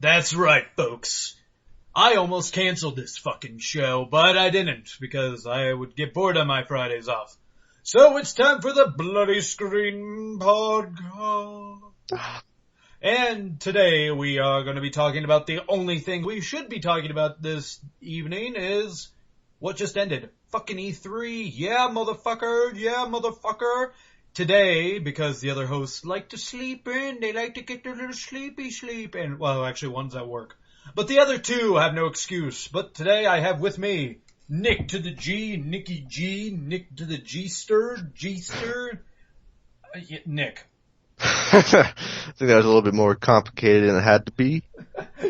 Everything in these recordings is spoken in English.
That's right, folks. I almost canceled this fucking show, but I didn't, because I would get bored on my Fridays off. So it's time for the Bloody Screen Podcast. And today we are going to be talking about the only thing we should be talking about this evening is what just ended. Fucking E3. Yeah, motherfucker. Yeah, motherfucker. Today, because the other hosts like to sleep in, they like to get their little sleepy sleep, and, well, actually one's at work. But the other two have no excuse. But today I have with me Nick to the G, Nicky G, Nick to the G-ster, G-ster. Nick. I think that was a little bit more complicated than it had to be.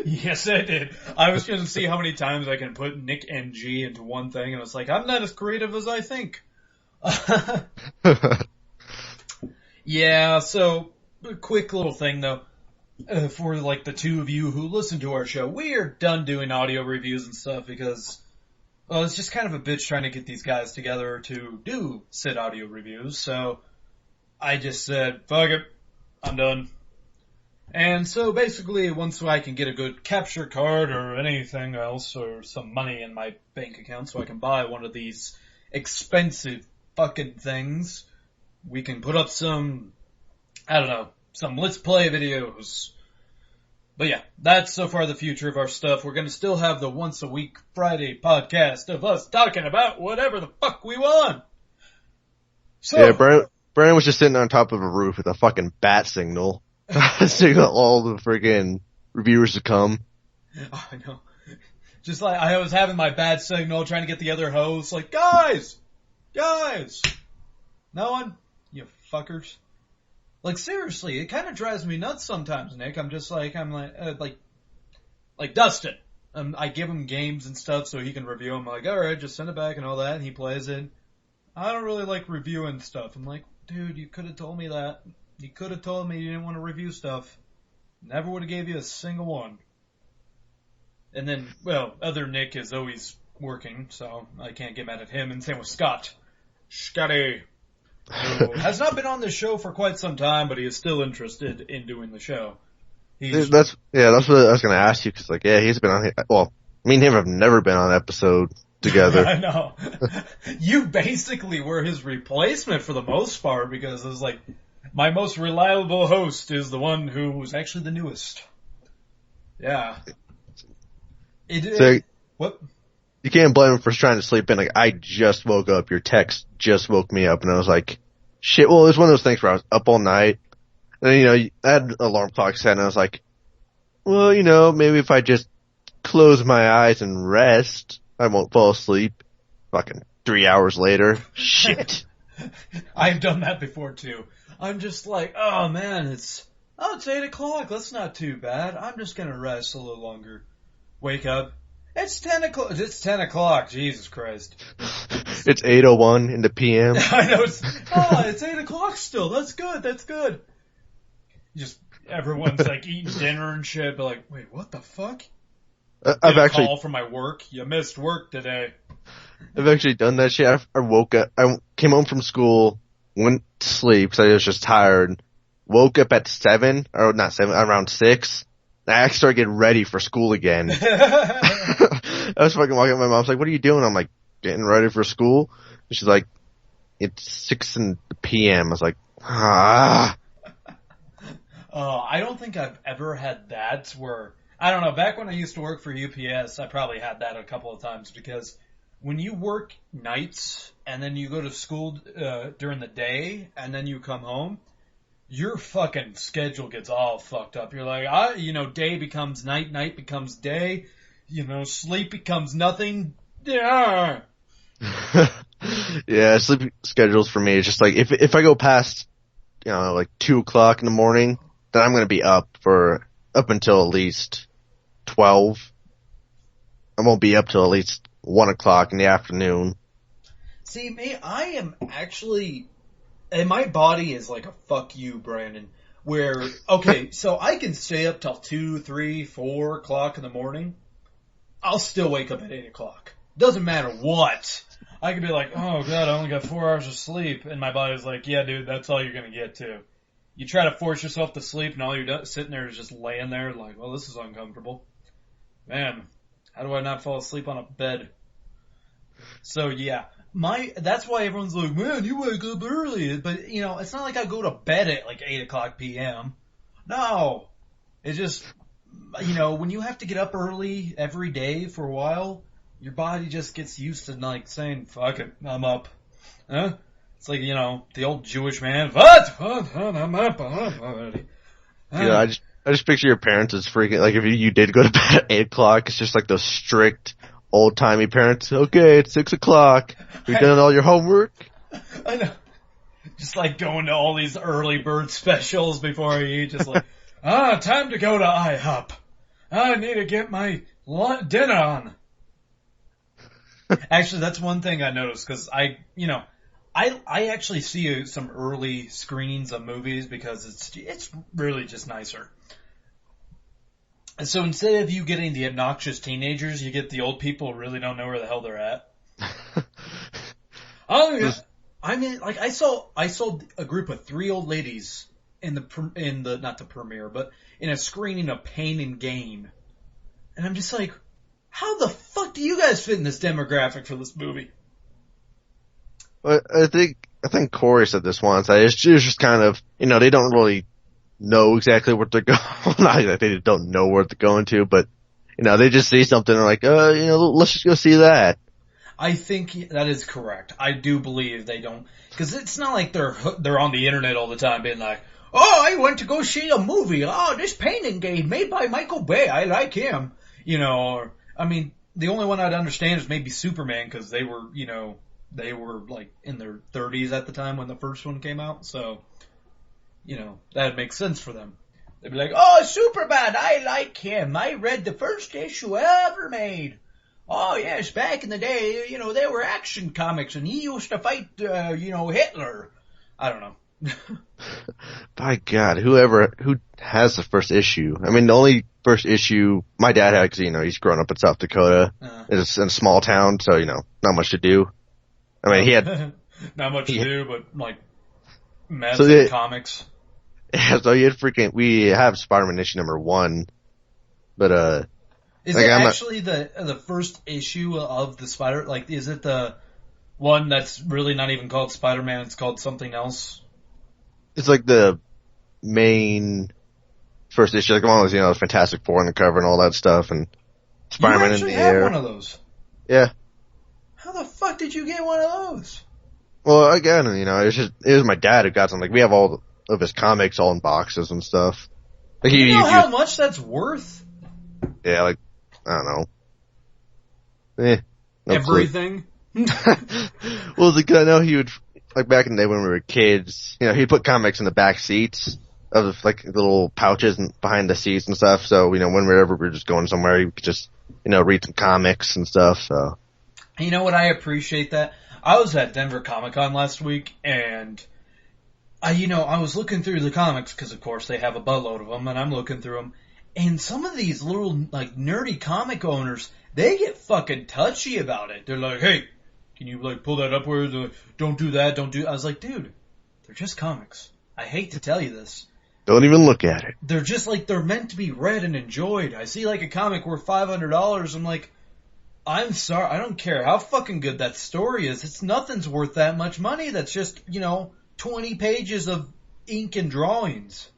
Yes, I did. I was going to see how many times I can put Nick and G into one thing, and it's like, I'm not as creative as I think. Yeah, so, a quick little thing though, for like the two of you who listen to our show, we are done doing audio reviews and stuff because, well, it's just kind of a bitch trying to get these guys together to do said audio reviews, so I just said, fuck it, I'm done. And so basically, once I can get a good capture card or anything else, or some money in my bank account so I can buy one of these expensive fucking things, we can put up some, I don't know, some Let's Play videos. But yeah, that's so far the future of our stuff. We're gonna still have the once a week Friday podcast of us talking about whatever the fuck we want. So, Yeah, Brandon was just sitting on top of a roof with a fucking bat signal. Signal all the friggin' reviewers to come. I know. Just like, I was having my bad signal trying to get the other hosts, like, guys! No one? You fuckers. Like, seriously, it kind of drives me nuts sometimes, Nick. I'm like Dustin. I give him games and stuff so he can review them. I'm like, alright, just send it back and all that, and he plays it. I don't really like reviewing stuff. I'm like, dude, you could have told me that. You could have told me you didn't want to review stuff. Never would have gave you a single one. And then, well, other Nick is always working, so I can't get mad at him. And same with Scott. Scotty. Who has not been on the show for quite some time, but he is still interested in doing the show. That's what I was gonna ask you, cause like, yeah, he's been on here. Well, me and him have never been on an episode together. I know. You basically were his replacement for the most part, because it was like, my most reliable host is the one who was actually the newest. Yeah. What? You can't blame him for trying to sleep in. Like, I just woke up. Your text just woke me up, and I was like, shit. Well, it was one of those things where I was up all night, and then, I had an alarm clock set, and I was like, well, maybe if I just close my eyes and rest, I won't fall asleep. Fucking 3 hours later. Shit. I've done that before too. I'm just like, oh man, it's 8 o'clock. That's not too bad. I'm just gonna rest a little longer. Wake up. It's 10 o'clock. It's 10 o'clock. Jesus Christ. It's 8:01 in the PM. I know. It's 8 o'clock still. That's good. Just, everyone's like eating dinner and shit, but like, wait, what the fuck? I've actually call from my work. You missed work today. I've actually done that shit. I woke up. I came home from school, went to sleep because I was just tired. Woke up at 7, or not 7, around 6. I actually started getting ready for school again. I was fucking walking up. My mom's like, what are you doing? I'm like, getting ready for school. And she's like, it's 6 p.m. I was like, ah. I don't think I've ever had that where, I don't know, back when I used to work for UPS, I probably had that a couple of times, because when you work nights and then you go to school during the day and then you come home, your fucking schedule gets all fucked up. You're like, day becomes night, night becomes day, sleep becomes nothing. Yeah. Yeah, sleep schedules for me is just like, if I go past, like 2 o'clock in the morning, then I'm gonna be up until at least 12. I won't be up till at least 1 o'clock in the afternoon. See, me, I am actually, and my body is like a fuck you, Brandon, where, okay, so I can stay up till 2, 3, 4 o'clock in the morning. I'll still wake up at 8 o'clock. Doesn't matter what. I could be like, oh god, I only got 4 hours of sleep, and my body's like, yeah dude, that's all you're gonna get too. You try to force yourself to sleep, and all you're sitting there is just laying there, like, well, this is uncomfortable. Man, how do I not fall asleep on a bed? So yeah, that's why everyone's like, man, you wake up early. But it's not like I go to bed at like 8:00 p.m. No, it's just when you have to get up early every day for a while, your body just gets used to like saying, fuck it, I'm up. Huh? It's like, the old Jewish man, what? I'm up already. I just picture your parents as freaking, like if you did go to bed at 8:00, it's just like those strict old-timey parents. Okay, it's 6:00. You've done all your homework? I know. Just like going to all these early bird specials before I eat, just like, time to go to IHOP. I need to get my dinner on. Actually, that's one thing I noticed, because I actually see some early screenings of movies because it's really just nicer. And so instead of you getting the obnoxious teenagers, you get the old people who really don't know where the hell they're at. Oh yeah. I mean, like I saw a group of 3 old ladies in the not the premiere, but in a screening of Pain and Gain, and I'm just like, how the fuck do you guys fit in this demographic for this movie? Well, I think Corey said this once. It's just kind of, they don't really know exactly what they're going. Not that they don't know where they're going to, but they just see something and are like, let's just go see that. I think that is correct. I do believe they don't, because it's not like they're on the internet all the time being like, oh, I went to go see a movie. Oh, this Pain and Gain made by Michael Bay. I like him. Or, I mean, the only one I'd understand is maybe Superman, because they were like in their 30s at the time when the first one came out. So, that'd make sense for them. They'd be like, oh, Superman, I like him. I read the first issue ever made. Oh, yes, back in the day, there were action comics, and he used to fight, Hitler. I don't know. By God, who has the first issue? I mean, the only first issue my dad had, because, he's grown up in South Dakota. It's in a small town, so, not much to do. I mean, he had... Not much to do, but, like, mess comics. Yeah, so we have Spider-Man issue number 1, but, Is it actually the first issue of the Spider, like, is it the one that's really not even called Spider-Man, it's called something else? It's like the main first issue, like one was, the Fantastic Four on the cover and all that stuff, and Spider-Man in the air. You actually have one of those? Yeah. How the fuck did you get one of those? Well, again, it was my dad who got some, like, we have all of his comics all in boxes and stuff. Like, you know how much that's worth? Yeah, like, I don't know. No everything? Well, I know he would, like, back in the day when we were kids, he'd put comics in the back seats of, like, little pouches and behind the seats and stuff, so, whenever we were just going somewhere, you could just, read some comics and stuff, so. You know what, I appreciate that. I was at Denver Comic-Con last week, and I was looking through the comics, because of course they have a buttload of them, and I'm looking through them, and some of these little, like, nerdy comic owners, they get fucking touchy about it. They're like, hey, can you, like, pull that up where don't do that, don't do... I was like, dude, they're just comics. I hate to tell you this. Don't even look at it. They're just, like, they're meant to be read and enjoyed. I see, like, a comic worth $500, I'm like, I'm sorry, I don't care how fucking good that story is. Nothing's worth that much money. That's just, 20 pages of ink and drawings.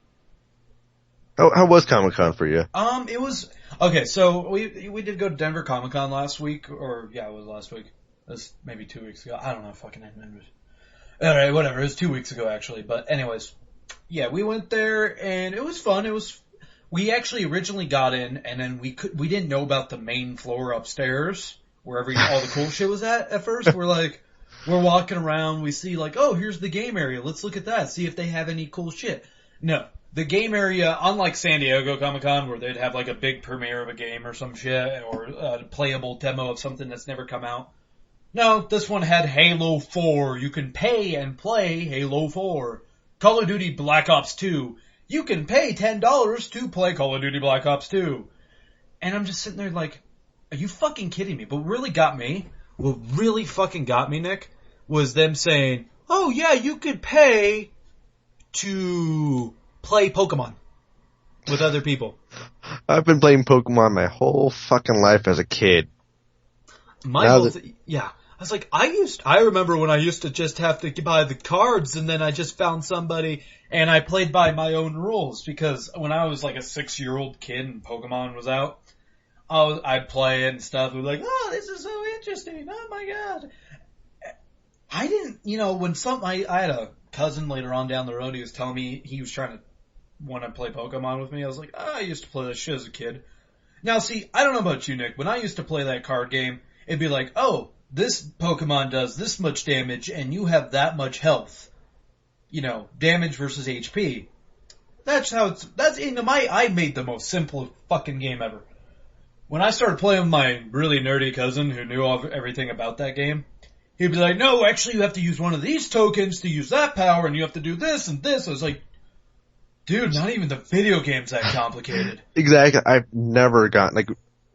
How was Comic-Con for you? It was, okay, so we did go to Denver Comic-Con last week, or, yeah, it was last week. It was maybe 2 weeks ago. I don't know, fucking remember. Alright, whatever, it was 2 weeks ago, actually, but anyways. Yeah, we went there, and it was fun. We actually originally got in, and then we didn't know about the main floor upstairs, where all the cool shit was at first. We're walking around, we see, like, oh, here's the game area, let's look at that, see if they have any cool shit. No. The game area, unlike San Diego Comic-Con, where they'd have, like, a big premiere of a game or some shit, or a playable demo of something that's never come out. No, this one had Halo 4. You can pay and play Halo 4. Call of Duty Black Ops 2. You can pay $10 to play Call of Duty Black Ops 2. And I'm just sitting there like, are you fucking kidding me? But what really fucking got me, Nick, was them saying, oh yeah, you could pay to play Pokemon with other people. I've been playing Pokemon my whole fucking life as a kid. Yeah. I was like, I remember when I used to just have to buy the cards and then I just found somebody and I played by my own rules because when I was like a 6-year-old kid and Pokemon was out, I'd play it and stuff. We'd be like, oh, this is so interesting. Oh my god. I didn't, when I had a cousin later on down the road, he was telling me he was trying to want to play Pokemon with me. I was like, I used to play this shit as a kid. Now see, I don't know about you, Nick. When I used to play that card game, it'd be like, oh, this Pokemon does this much damage and you have that much health. Damage versus HP. That's how I made the most simple fucking game ever. When I started playing with my really nerdy cousin who knew everything about that game, he'd be like, no, actually you have to use one of these tokens to use that power and you have to do this and this. I was like, dude, not even the video game's that complicated. Exactly. I've never gotten,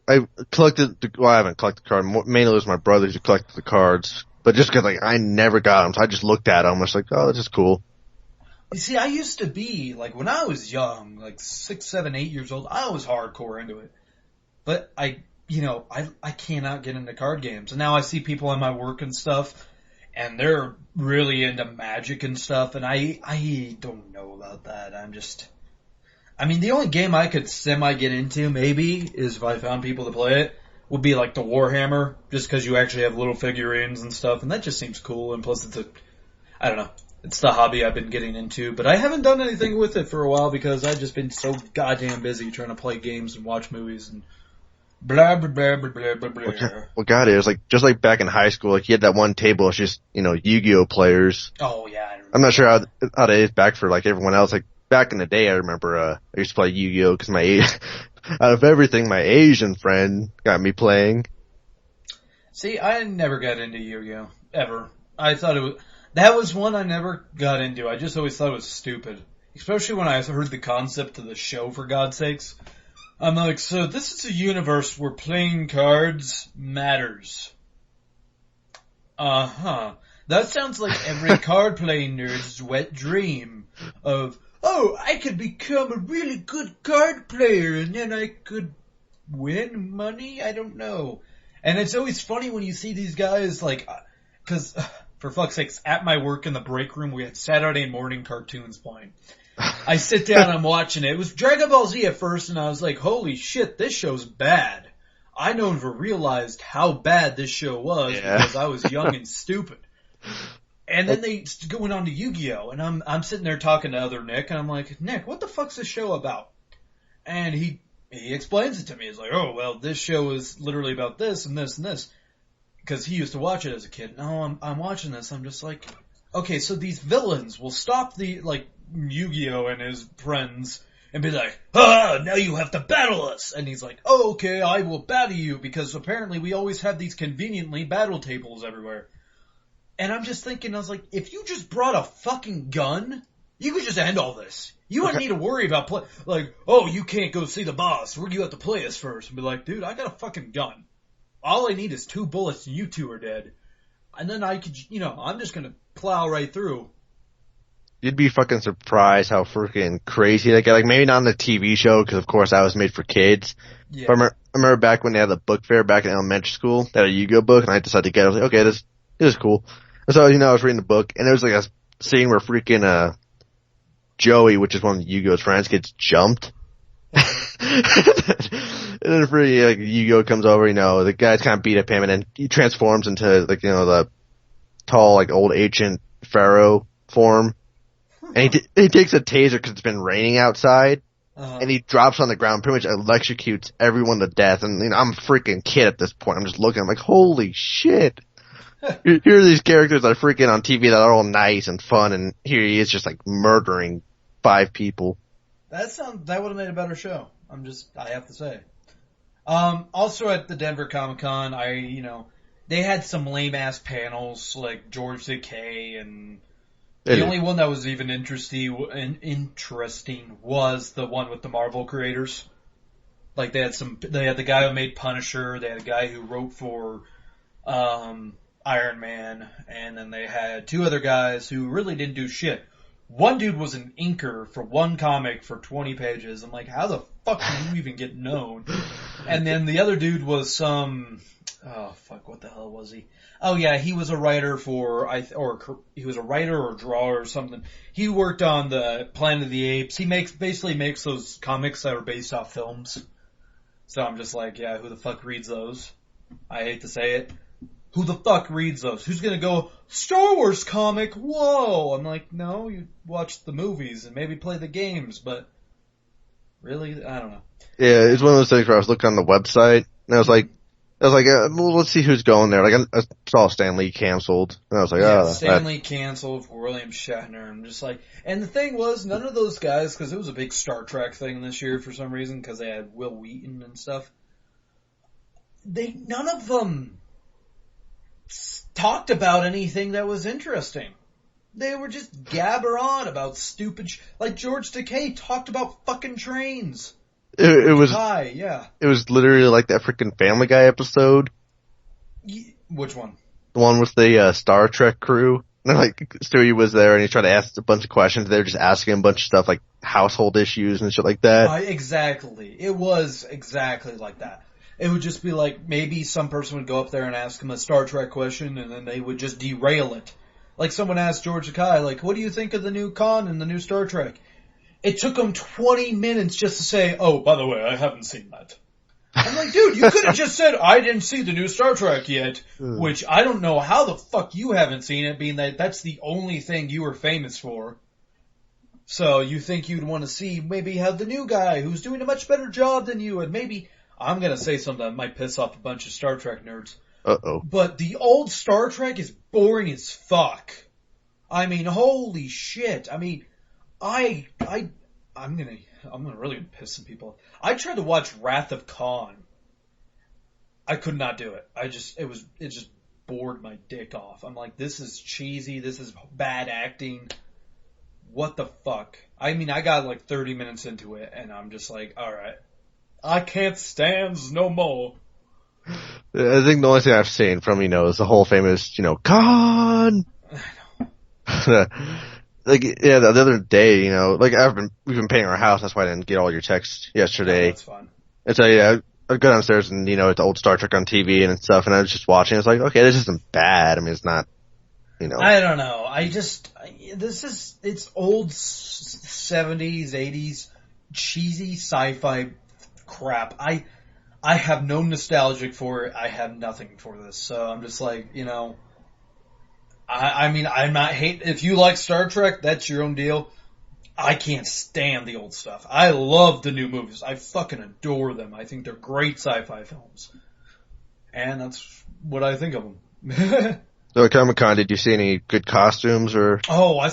I haven't collected the card. Mainly it was my brothers who collected the cards. But just because, I never got them, so I just looked at them. I was like, oh, this is cool. You see, I used to be, when I was young, 6, 7, 8 years old, I was hardcore into it. But I cannot get into card games. And now I see people in my work and stuff, and they're really into Magic and stuff, and I don't know about that. The only game I could semi-get into, maybe, is if I found people to play it, would be the Warhammer, just because you actually have little figurines and stuff, and that just seems cool, and plus I don't know, it's the hobby I've been getting into, but I haven't done anything with it for a while because I've just been so goddamn busy trying to play games and watch movies and blah, blah, blah, blah, blah, blah, blah. Well, God, it was just like back in high school, you had that one table, it's just, Yu-Gi-Oh players. Oh, yeah. I'm not sure how that is back for, everyone else. Back in the day, I remember, I used to play Yu-Gi-Oh! Because out of everything, my Asian friend got me playing. See, I never got into Yu-Gi-Oh! Ever. I thought that was one I never got into. I just always thought it was stupid. Especially when I heard the concept of the show, for God's sakes. I'm like, so this is a universe where playing cards matters. Uh-huh. That sounds like every card-playing nerd's wet dream of, oh, I could become a really good card player and then I could win money? I don't know. And it's always funny when you see these guys, because, for fuck's sakes, at my work in the break room, we had Saturday morning cartoons playing. I sit down and I'm watching it. It was Dragon Ball Z at first, and I was like, holy shit, this show's bad. I never realized how bad this show was because I was young and stupid. And then they went on to Yu-Gi-Oh! And I'm sitting there talking to other Nick, and I'm like, Nick, what the fuck's this show about? And he explains it to me. He's like, oh, well, this show is literally about this and this and this. Because he used to watch it as a kid. Now I'm watching this, I'm just like, okay, so these villains will stop the, Yu-Gi-Oh! And his friends and be like, now you have to battle us. And he's like, oh, okay, I will battle you because apparently we always have these conveniently battle tables everywhere. And I'm just thinking, I was like, if you just brought a fucking gun, you could just end all this. You wouldn't need to worry about oh, you can't go see the boss. You have to play us first. And be like, dude, I got a fucking gun. All I need is 2 bullets and you 2 are dead. And then I could, I'm just gonna plow right through. You'd be fucking surprised how freaking crazy they get. Maybe not on the TV show, because of course that was made for kids. Yeah. But I remember back when they had the book fair back in elementary school, they had a Yu-Gi-Oh! Book, and I decided to get it. I was like, okay, this is cool. And so, I was reading the book, and there was a scene where freaking, Joey, which is one of Yu-Gi-Oh's friends, gets jumped. And then Yu-Gi-Oh! Comes over, the guys kind of beat up him, and then he transforms into, the tall, old ancient pharaoh form. And he takes a taser because it's been raining outside, and he drops on the ground, pretty much electrocutes everyone to death. And I'm a freaking kid at this point. I'm just looking, I'm like, holy shit. Here are these characters that are freaking on TV that are all nice and fun, and here he is just murdering 5 people. That would have made a better show. I have to say. Also at the Denver Comic-Con, they had some lame-ass panels like George Takei and the only one that was even interesting was the one with the Marvel creators. They had the guy who made Punisher, they had a guy who wrote for Iron Man, and then they had 2 other guys who really didn't do shit. One dude was an inker for one comic for 20 pages. I'm like, how the fuck do you even get known? And then the other dude was oh fuck, what the hell was he? Oh yeah, he was a writer he was a writer or drawer or something. He worked on the Planet of the Apes. He basically makes those comics that are based off films. So I'm just like, yeah, who the fuck reads those? I hate to say it. Who the fuck reads those? Who's gonna go, Star Wars comic, whoa! I'm like, no, you watch the movies and maybe play the games, but really? I don't know. Yeah, it's one of those things where I was looking on the website, and I was like, well, let's see who's going there. Like, I saw Stan Lee canceled, and I was like, yeah, Stan Lee canceled for William Shatner. I'm just like, and the thing was, none of those guys, because it was a big Star Trek thing this year for some reason, because they had Will Wheaton and stuff. None of them talked about anything that was interesting. They were just gabber on about stupid like George Takei talked about fucking trains. It was yeah. It was literally like that freaking Family Guy episode. Which one? The one with the Star Trek crew. And like Stewie was there, and he tried to ask a bunch of questions. They were just asking him a bunch of stuff like household issues and shit like that. Exactly. It was exactly like that. It would just be like, maybe some person would go up there and ask him a Star Trek question, and then they would just derail it. Like someone asked George Takei, like, what do you think of the new Khan and the new Star Trek? It took him 20 minutes just to say, oh, by the way, I haven't seen that. I'm like, dude, you could have just said, I didn't see the new Star Trek yet, which I don't know how the fuck you haven't seen it, being that that's the only thing you were famous for. So you think you'd want to see maybe how the new guy who's doing a much better job than you, and maybe, I'm going to say something that might piss off a bunch of Star Trek nerds. Uh-oh. But the old Star Trek is boring as fuck. I mean, holy shit. I mean, I'm gonna really piss some people off. I tried to watch Wrath of Khan. I could not do it. It just bored my dick off. I'm like, this is cheesy. This is bad acting. What the fuck? I mean, I got like 30 minutes into it, and I'm just like, alright. I can't stand no more. I think the only thing I've seen from, is the whole famous, Khan! I know. Like, yeah, the other day, like we've been painting our house, that's why I didn't get all your texts yesterday. Oh, that's fun. And so, yeah, I go downstairs and, it's the old Star Trek on TV and stuff, and I was just watching, it's like, okay, this isn't bad, I mean, it's not, I don't know, it's old 70s, 80s, cheesy sci-fi crap. I have no nostalgic for it, I have nothing for this, so I'm just like, I mean, I'm not if you like Star Trek, that's your own deal. I can't stand the old stuff. I love the new movies. I fucking adore them. I think they're great sci-fi films. And that's what I think of them. So at Comic-Con, did you see any good costumes or? Oh, I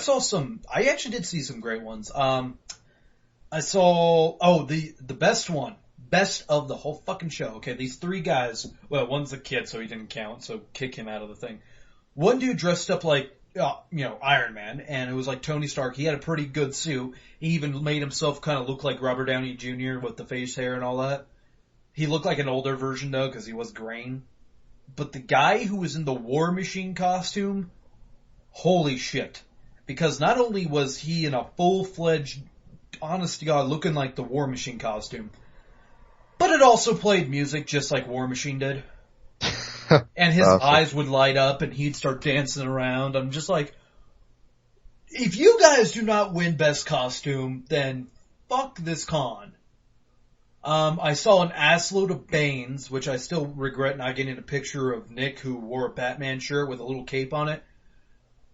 actually did see some great ones. I saw, the best one. Best of the whole fucking show. Okay, these three guys, well, one's a kid, so he didn't count, so kick him out of the thing. One dude dressed up like, Iron Man, and it was like Tony Stark. He had a pretty good suit. He even made himself kind of look like Robert Downey Jr. with the face hair and all that. He looked like an older version, though, because he was graying. But the guy who was in the War Machine costume, holy shit. Because not only was he in a full-fledged, honest to God, looking like the War Machine costume, but it also played music just like War Machine did. And his eyes would light up and he'd start dancing around. I'm just like, if you guys do not win best costume, then fuck this con. I saw an assload of Banes, which I still regret not getting a picture of Nick who wore a Batman shirt with a little cape on it.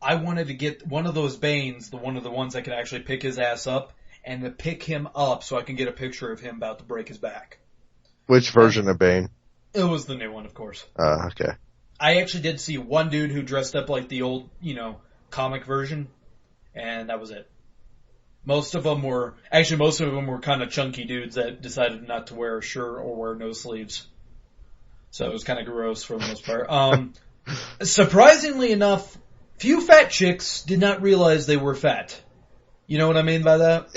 I wanted to get one of those Banes, one of the ones that could actually pick his ass up, and to pick him up so I can get a picture of him about to break his back. Which version of Bane? It was the new one, of course. Okay. I actually did see one dude who dressed up like the old, comic version, and that was it. Most of them were kind of chunky dudes that decided not to wear a shirt or wear no sleeves. So it was kind of gross for the most part. Surprisingly enough, few fat chicks did not realize they were fat. You know what I mean by that?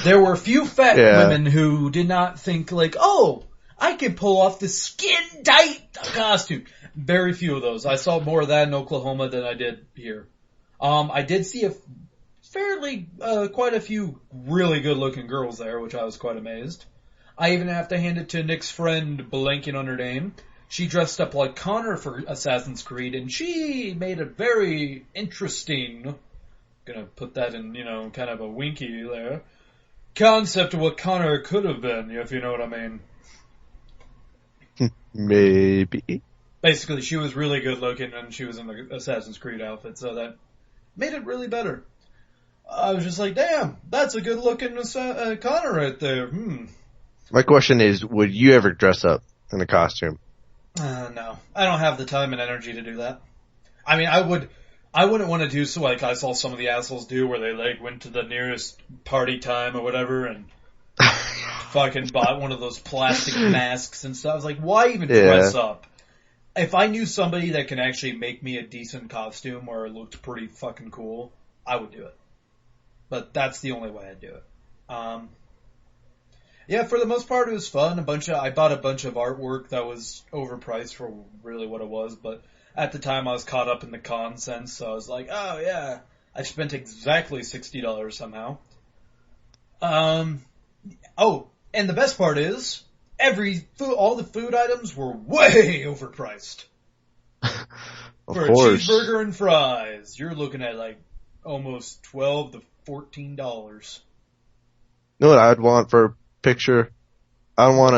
There were few fat women who did not think like, oh, I can pull off the skin tight costume. Very few of those. I saw more of that in Oklahoma than I did here. I did see quite a few really good looking girls there, which I was quite amazed. I even have to hand it to Nick's friend, blanking on her name. She dressed up like Connor for Assassin's Creed, and she made it very interesting. Gonna put that in, kind of a winky there. Concept of what Connor could have been, if you know what I mean. Maybe. Basically, she was really good looking, and she was in the Assassin's Creed outfit, so that made it really better. I was just like, damn, that's a good looking Connor right there. My question is, would you ever dress up in a costume? No. I don't have the time and energy to do that. I mean, I wouldn't want to do so like I saw some of the assholes do where they like went to the nearest party time or whatever and fucking bought one of those plastic masks and stuff. I was like, why even dress up? If I knew somebody that can actually make me a decent costume where it looked pretty fucking cool, I would do it. But that's the only way I'd do it. Yeah, for the most part it was fun. I bought a bunch of artwork that was overpriced for really what it was, but at the time I was caught up in the con sense, so I was like, oh yeah, I spent exactly $60 somehow. Oh, and the best part is, all the food items were way overpriced. For course. A cheeseburger and fries, you're looking at like almost $12 to $14. You know what I'd want for a picture? I want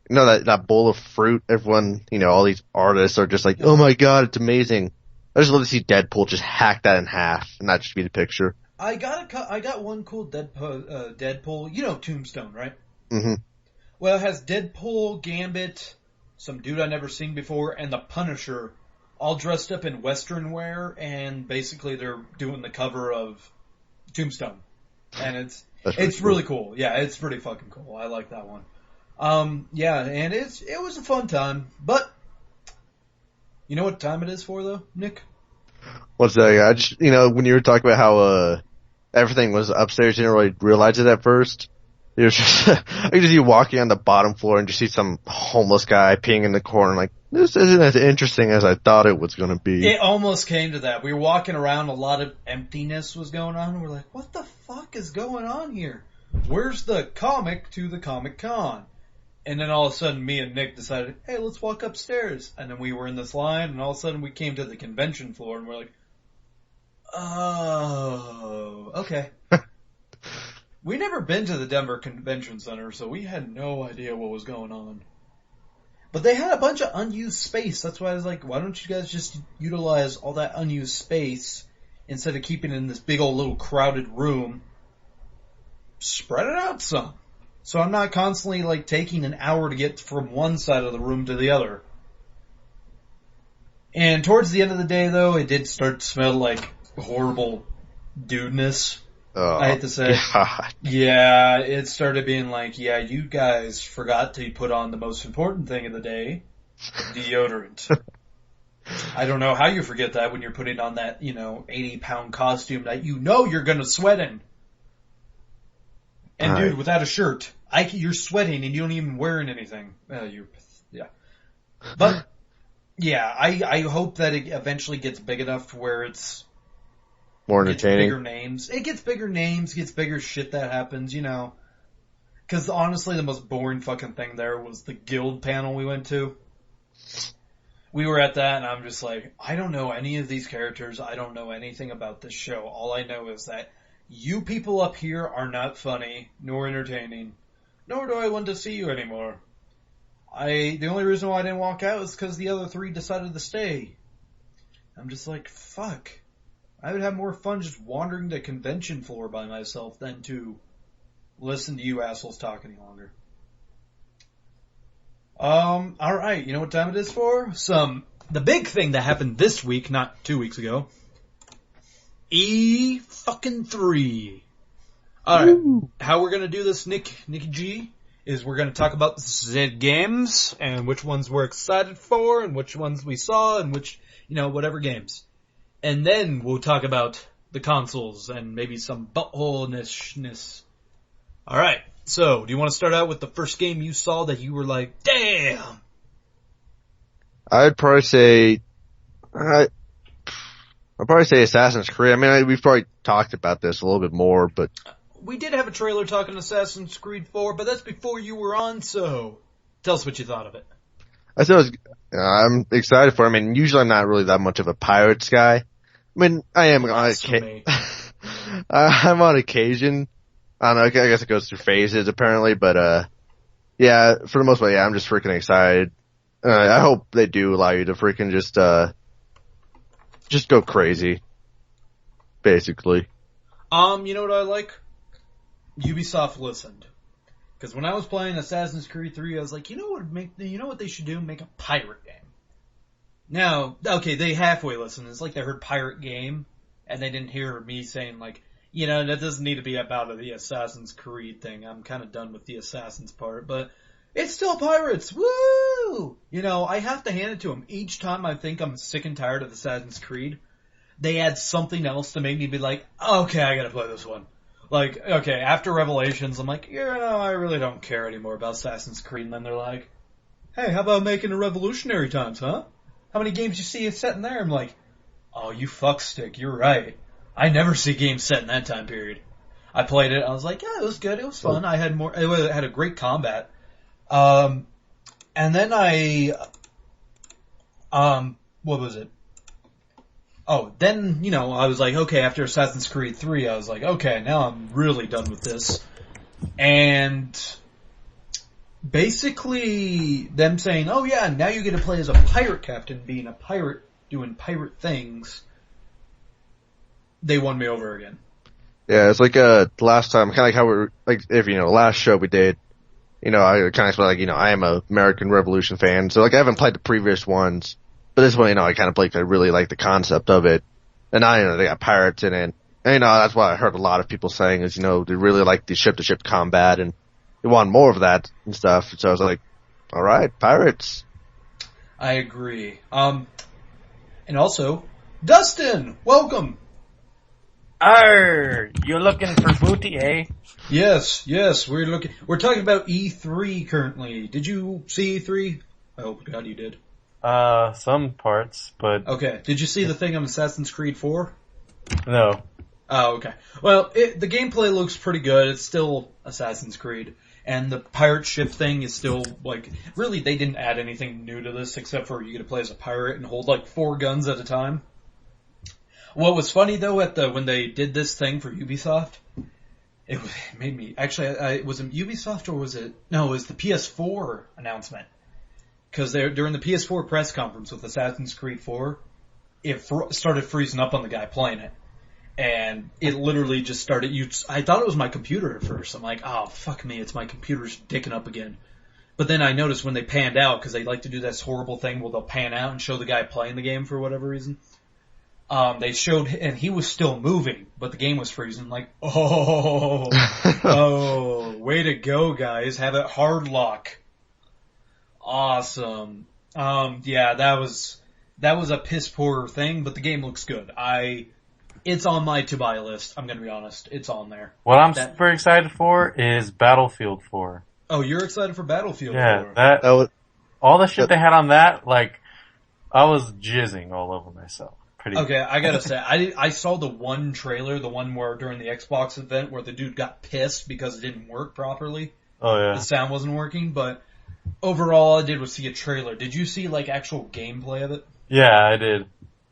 that bowl of fruit. Everyone, all these artists are just like, oh my god, it's amazing. I just love to see Deadpool just hack that in half, and that just be the picture. I got one cool Deadpool. Tombstone, right? Mm-hmm. Well, it has Deadpool, Gambit, some dude I never seen before, and the Punisher, all dressed up in Western wear, and basically they're doing the cover of Tombstone, and it's really cool. Yeah, it's pretty fucking cool. I like that one. Yeah, and it was a fun time, but you know what time it is for though, Nick? What's that? I just, when you were talking about how, everything was upstairs, you didn't really realize it at first. It was just, I could just see you walking on the bottom floor and just see some homeless guy peeing in the corner like, this isn't as interesting as I thought it was gonna be. It almost came to that. We were walking around, a lot of emptiness was going on, and we're like, what the fuck is going on here? Where's the comic to the Comic Con? And then all of a sudden, me and Nick decided, hey, let's walk upstairs. And then we were in this line, and all of a sudden we came to the convention floor, and we're like, oh, okay. We never been to the Denver Convention Center, so we had no idea what was going on. But they had a bunch of unused space. That's why I was like, why don't you guys just utilize all that unused space instead of keeping it in this big old little crowded room? Spread it out some. So I'm not constantly like taking an hour to get from one side of the room to the other. And towards the end of the day though, it did start to smell like horrible dudeness. Oh, I hate to say. God. Yeah, it started being like, yeah, you guys forgot to put on the most important thing of the day, deodorant. I don't know how you forget that when you're putting on that, 80-pound costume that you're gonna sweat in. And dude, without a shirt, you're sweating and you don't even wearing anything. Yeah. But, yeah, I hope that it eventually gets big enough to where it's more entertaining. Bigger names. It gets bigger names, gets bigger shit that happens, Because honestly, the most boring fucking thing there was the guild panel we went to. We were at that, and I'm just like, I don't know any of these characters. I don't know anything about this show. All I know is that you people up here are not funny, nor entertaining, nor do I want to see you anymore. The only reason why I didn't walk out is because the other three decided to stay. I'm just like, fuck. I would have more fun just wandering the convention floor by myself than to listen to you assholes talk any longer. Alright, you know what time it is for? The big thing that happened this week, not 2 weeks ago. E-fucking-3. Alright, how we're gonna do this, Nicky G, is we're gonna talk about the games, and which ones we're excited for, and which ones we saw, and which, whatever games. And then we'll talk about the consoles and maybe some buttholeness. Alright, so do you want to start out with the first game you saw that you were like, damn? I'd probably say, I'll probably say Assassin's Creed. I mean, we've probably talked about this a little bit more, but We did have a trailer talking Assassin's Creed 4, but that's before you were on, so tell us what you thought of it. I still was, I'm excited for it. I mean, usually I'm not really that much of a Pirates guy. I mean, I am on occasion. I'm on occasion. I don't know, I guess it goes through phases apparently, but yeah, for the most part, yeah, I'm just freaking excited. I hope they do allow you to freaking just go crazy. Basically. You know what I like? Ubisoft listened. Because when I was playing Assassin's Creed 3, I was like, you know what they should do? Make a pirate game. Now, okay, they halfway listened. It's like they heard pirate game, and they didn't hear me saying like, that doesn't need to be about the Assassin's Creed thing. I'm kind of done with the Assassin's part, but it's still pirates. Woo! I have to hand it to them. Each time I think I'm sick and tired of Assassin's Creed, they add something else to make me be like, okay, I gotta play this one. Like, okay, after Revelations, I'm like, I really don't care anymore about Assassin's Creed. And then they're like, hey, how about making a Revolutionary Times, huh? How many games you see set in there? I'm like, oh, you fuckstick, you're right. I never see games set in that time period. I played it, I was like, yeah, it was good, it was fun. It had a great combat. And then what was it? Oh, then, I was like, okay, after Assassin's Creed 3, I was like, okay, now I'm really done with this. And basically them saying, oh yeah, now you get to play as a pirate captain, being a pirate, doing pirate things, they won me over again. Yeah, it's like last time, kind of like how we're, like, if, last show we did, I kind of feel like, I am a American Revolution fan, so, like, I haven't played the previous ones. But this one, I kind of I really like the concept of it. And now, they got pirates in it. And, that's what I heard a lot of people saying is, they really like the ship-to-ship combat and they want more of that and stuff. So I was like, alright, pirates. I agree. And also, Dustin, welcome! Arr! You're looking for booty, eh? Yes, we're talking about E3 currently. Did you see E3? I hope to God you did. Some parts, but... Okay, did you see the thing on Assassin's Creed 4? No. Oh, okay. Well, the gameplay looks pretty good. It's still Assassin's Creed. And the pirate ship thing is still, like... Really, they didn't add anything new to this, except for you get to play as a pirate and hold, 4 guns at a time. What was funny, though, when they did this thing for Ubisoft... It made me... Actually, was it Ubisoft or was it... No, it was the PS4 announcement. Because during the PS4 press conference with Assassin's Creed 4, it started freezing up on the guy playing it. And it literally just started... I thought it was my computer at first. I'm like, oh, fuck me, it's my computer's dicking up again. But then I noticed when they panned out, because they like to do this horrible thing where they'll pan out and show the guy playing the game for whatever reason. They showed... And he was still moving, but the game was freezing. Like, oh, way to go, guys. Have it hard lock. Awesome. Yeah, that was a piss poor thing, but the game looks good. It's on my to buy list. I'm gonna be honest. It's on there. What I'm super excited for is Battlefield 4. Oh, you're excited for Battlefield 4? Yeah, all the shit they had on that, I was jizzing all over myself. Okay, I gotta say, I saw the one trailer, the one where during the Xbox event where the dude got pissed because it didn't work properly. Oh yeah. The sound wasn't working, but overall, all I did was see a trailer. Did you see, actual gameplay of it? Yeah, I did.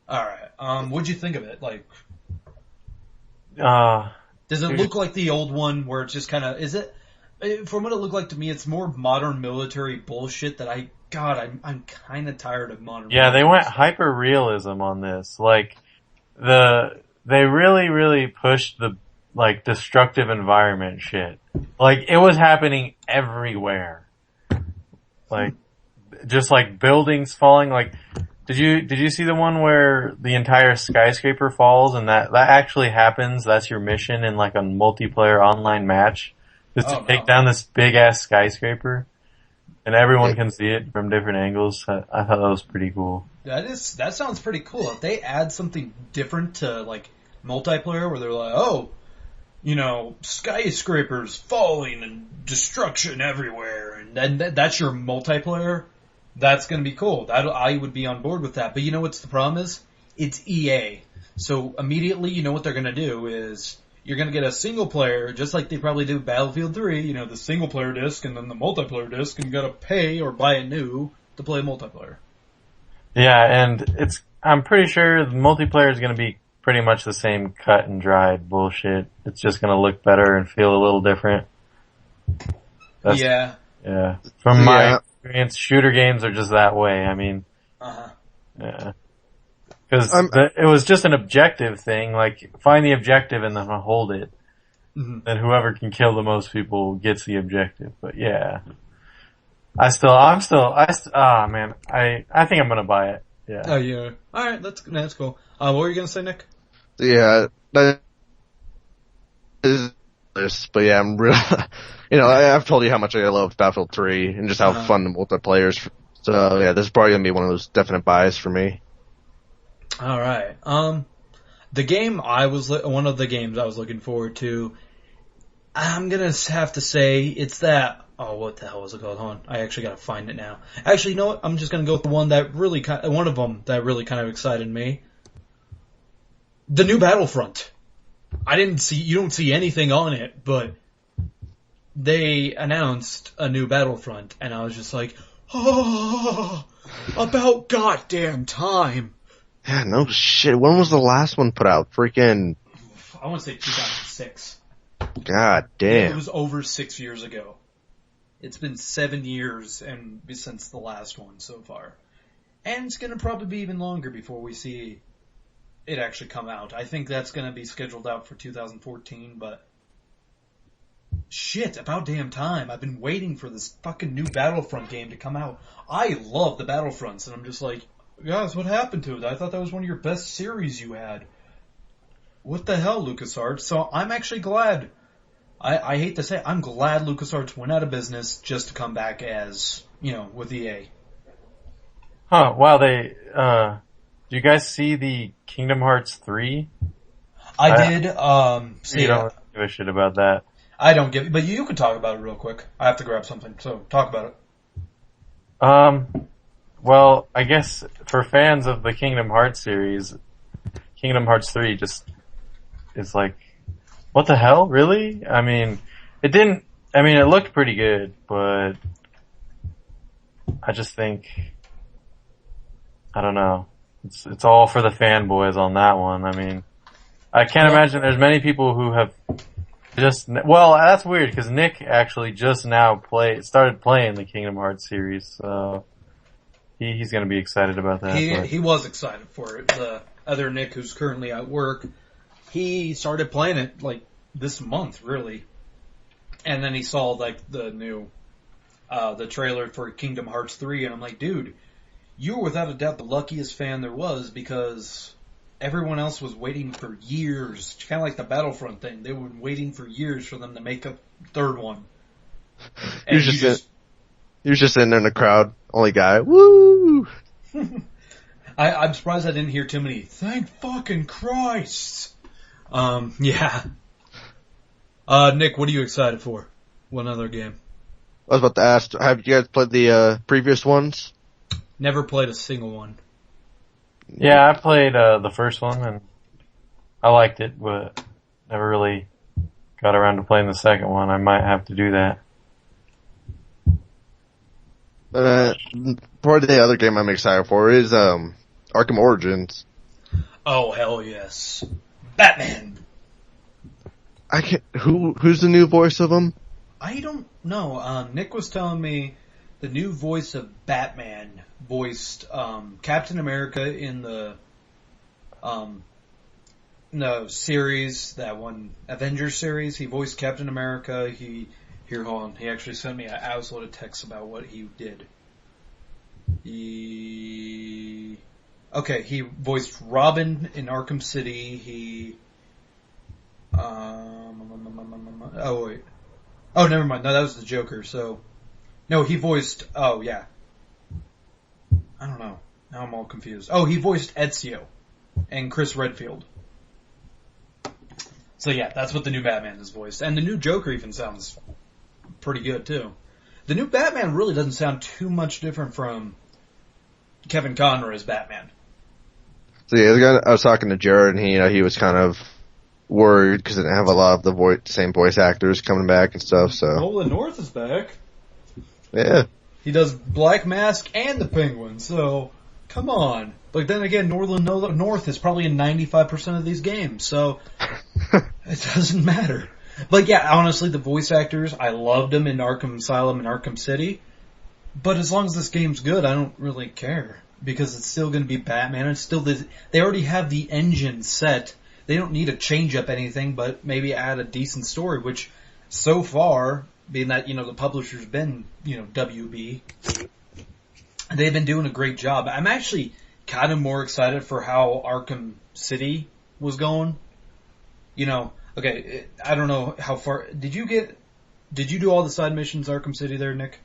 Alright, what'd you think of it? Does it look like the old one where it's just kinda, from what it looked like to me, it's more modern military bullshit that I'm kinda tired of modern Yeah, they went hyper-realism on this. They really, really pushed the, destructive environment shit. It was happening everywhere. Just buildings falling, did you see the one where the entire skyscraper falls and that actually happens? That's your mission in a multiplayer online match? Just to take down this big ass skyscraper? And everyone can see it from different angles. I thought that was pretty cool. That sounds pretty cool. If they add something different to, multiplayer where they're like, skyscrapers falling and destruction everywhere, and then that's your multiplayer, that's gonna be cool. I would be on board with that. But you know what's the problem is? It's EA. So immediately, you know what they're going to do is you're going to get a single player, just like they probably do Battlefield 3, you know, the single player disc and then the multiplayer disc, and you got to pay or buy a new to play multiplayer. Yeah, and I'm pretty sure the multiplayer is going to be pretty much the same cut and dried bullshit. It's just going to look better and feel a little different. Yeah. Yeah. From my experience, shooter games are just that way. I mean, yeah. Because it was just an objective thing, like, find the objective and then hold it. Mm-hmm. And whoever can kill the most people gets the objective. But yeah. I think I'm gonna buy it. Yeah. Oh, yeah. Alright, that's cool. What were you gonna say, Nick? Yeah, that is, but yeah, I'm real, I've told you how much I loved Battlefield 3 and just how fun the multiplayer is. So yeah, this is probably gonna be one of those definite buys for me. Alright. One of the games I was looking forward to, I'm gonna have to say it's that, what the hell was it called? Hold on. I actually gotta find it now. Actually, you know what? I'm just gonna go with the one that really one of them that really kind of excited me. The new Battlefront. You don't see anything on it, but they announced a new Battlefront, and I was just like, about goddamn time. Yeah, no shit. When was the last one put out? Freaking... I want to say 2006. God damn. It was over 6 years ago. It's been 7 years since the last one so far. And it's gonna probably be even longer before we see it actually come out. I think that's gonna be scheduled out for 2014, but shit, about damn time. I've been waiting for this fucking new Battlefront game to come out. I love the Battlefronts, and I'm just like, guys, what happened to it? I thought that was one of your best series you had. What the hell, LucasArts? So I'm actually glad. I hate to say it, I'm glad LucasArts went out of business just to come back as, with EA. Huh, wow, do you guys see the Kingdom Hearts 3? I did, You don't give a shit about that. I don't give, but you can talk about it real quick. I have to grab something, so talk about it. Well, I guess for fans of the Kingdom Hearts series, Kingdom Hearts 3 just is like, what the hell, really? I mean, it looked pretty good, but I just think, I don't know. It's all for the fanboys on that one. I mean, I can't imagine there's many people who have that's weird because Nick actually just now started playing the Kingdom Hearts series, so he's gonna be excited about that. He was excited for it. The other Nick, who's currently at work, he started playing it like this month, really, and then he saw like the new the trailer for Kingdom Hearts 3, and I'm like, dude, you were without a doubt the luckiest fan there was, because everyone else was waiting for years, kind of like the Battlefront thing. They were waiting for years for them to make a third one. And you were just sitting there in the crowd, only guy. Woo! I'm surprised I didn't hear too many, thank fucking Christ! Yeah. Nick, what are you excited for? What other game? I was about to ask, have you guys played the previous ones? Never played a single one. Yeah, I played the first one, and I liked it, but never really got around to playing the second one. I might have to do that. Part of the other game I'm excited for is Arkham Origins. Oh, hell yes. Batman! Who's the new voice of him? I don't know. Nick was telling me the new voice of Batman voiced Captain America in the series, that one Avengers series. He voiced Captain America. He actually sent me an load of texts about what he did. He voiced Robin in Arkham City. He never mind. No, that was the Joker. So no, he voiced. Oh yeah. I don't know. Now I'm all confused. Oh, he voiced Ezio and Chris Redfield. So yeah, that's what the new Batman is voiced. And the new Joker even sounds pretty good too. The new Batman really doesn't sound too much different from Kevin Conroy's Batman. So yeah, I was talking to Jared, and he was kind of worried because they didn't have a lot of the same voice actors coming back and stuff. So Nolan North is back. yeah, He does Black Mask and the Penguin, so come on. But then again, Nolan North is probably in 95% of these games, so it doesn't matter. But yeah, honestly, the voice actors, I loved them in Arkham Asylum and Arkham City. But as long as this game's good, I don't really care. Because it's still going to be Batman. It's still they already have the engine set. They don't need to change up anything, but maybe add a decent story, which so far, being that, the publisher's been, WB, they've been doing a great job. I'm actually kind of more excited for how Arkham City was going. Okay, I don't know how far, did you do all the side missions Arkham City there, Nick?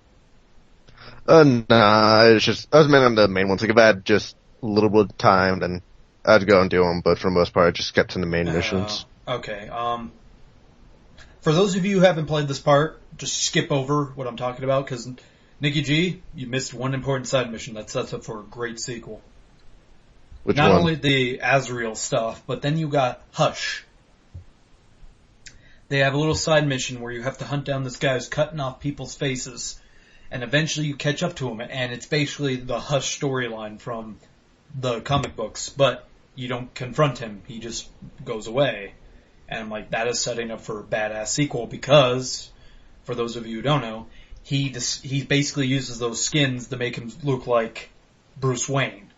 Nah, I was mainly on the main ones. Like, if I had just a little bit of time, then I'd go and do them, but for the most part, I just kept to the main missions. Okay, for those of you who haven't played this part, just skip over what I'm talking about, because Nikki G, you missed one important side mission that sets up for a great sequel. Which Not one? only the Azrael stuff, but then you got Hush. They have a little side mission where you have to hunt down this guy who's cutting off people's faces, and eventually you catch up to him, and it's basically the Hush storyline from the comic books, but you don't confront him, he just goes away. And I'm like, that is setting up for a badass sequel, because, for those of you who don't know, he basically uses those skins to make him look like Bruce Wayne.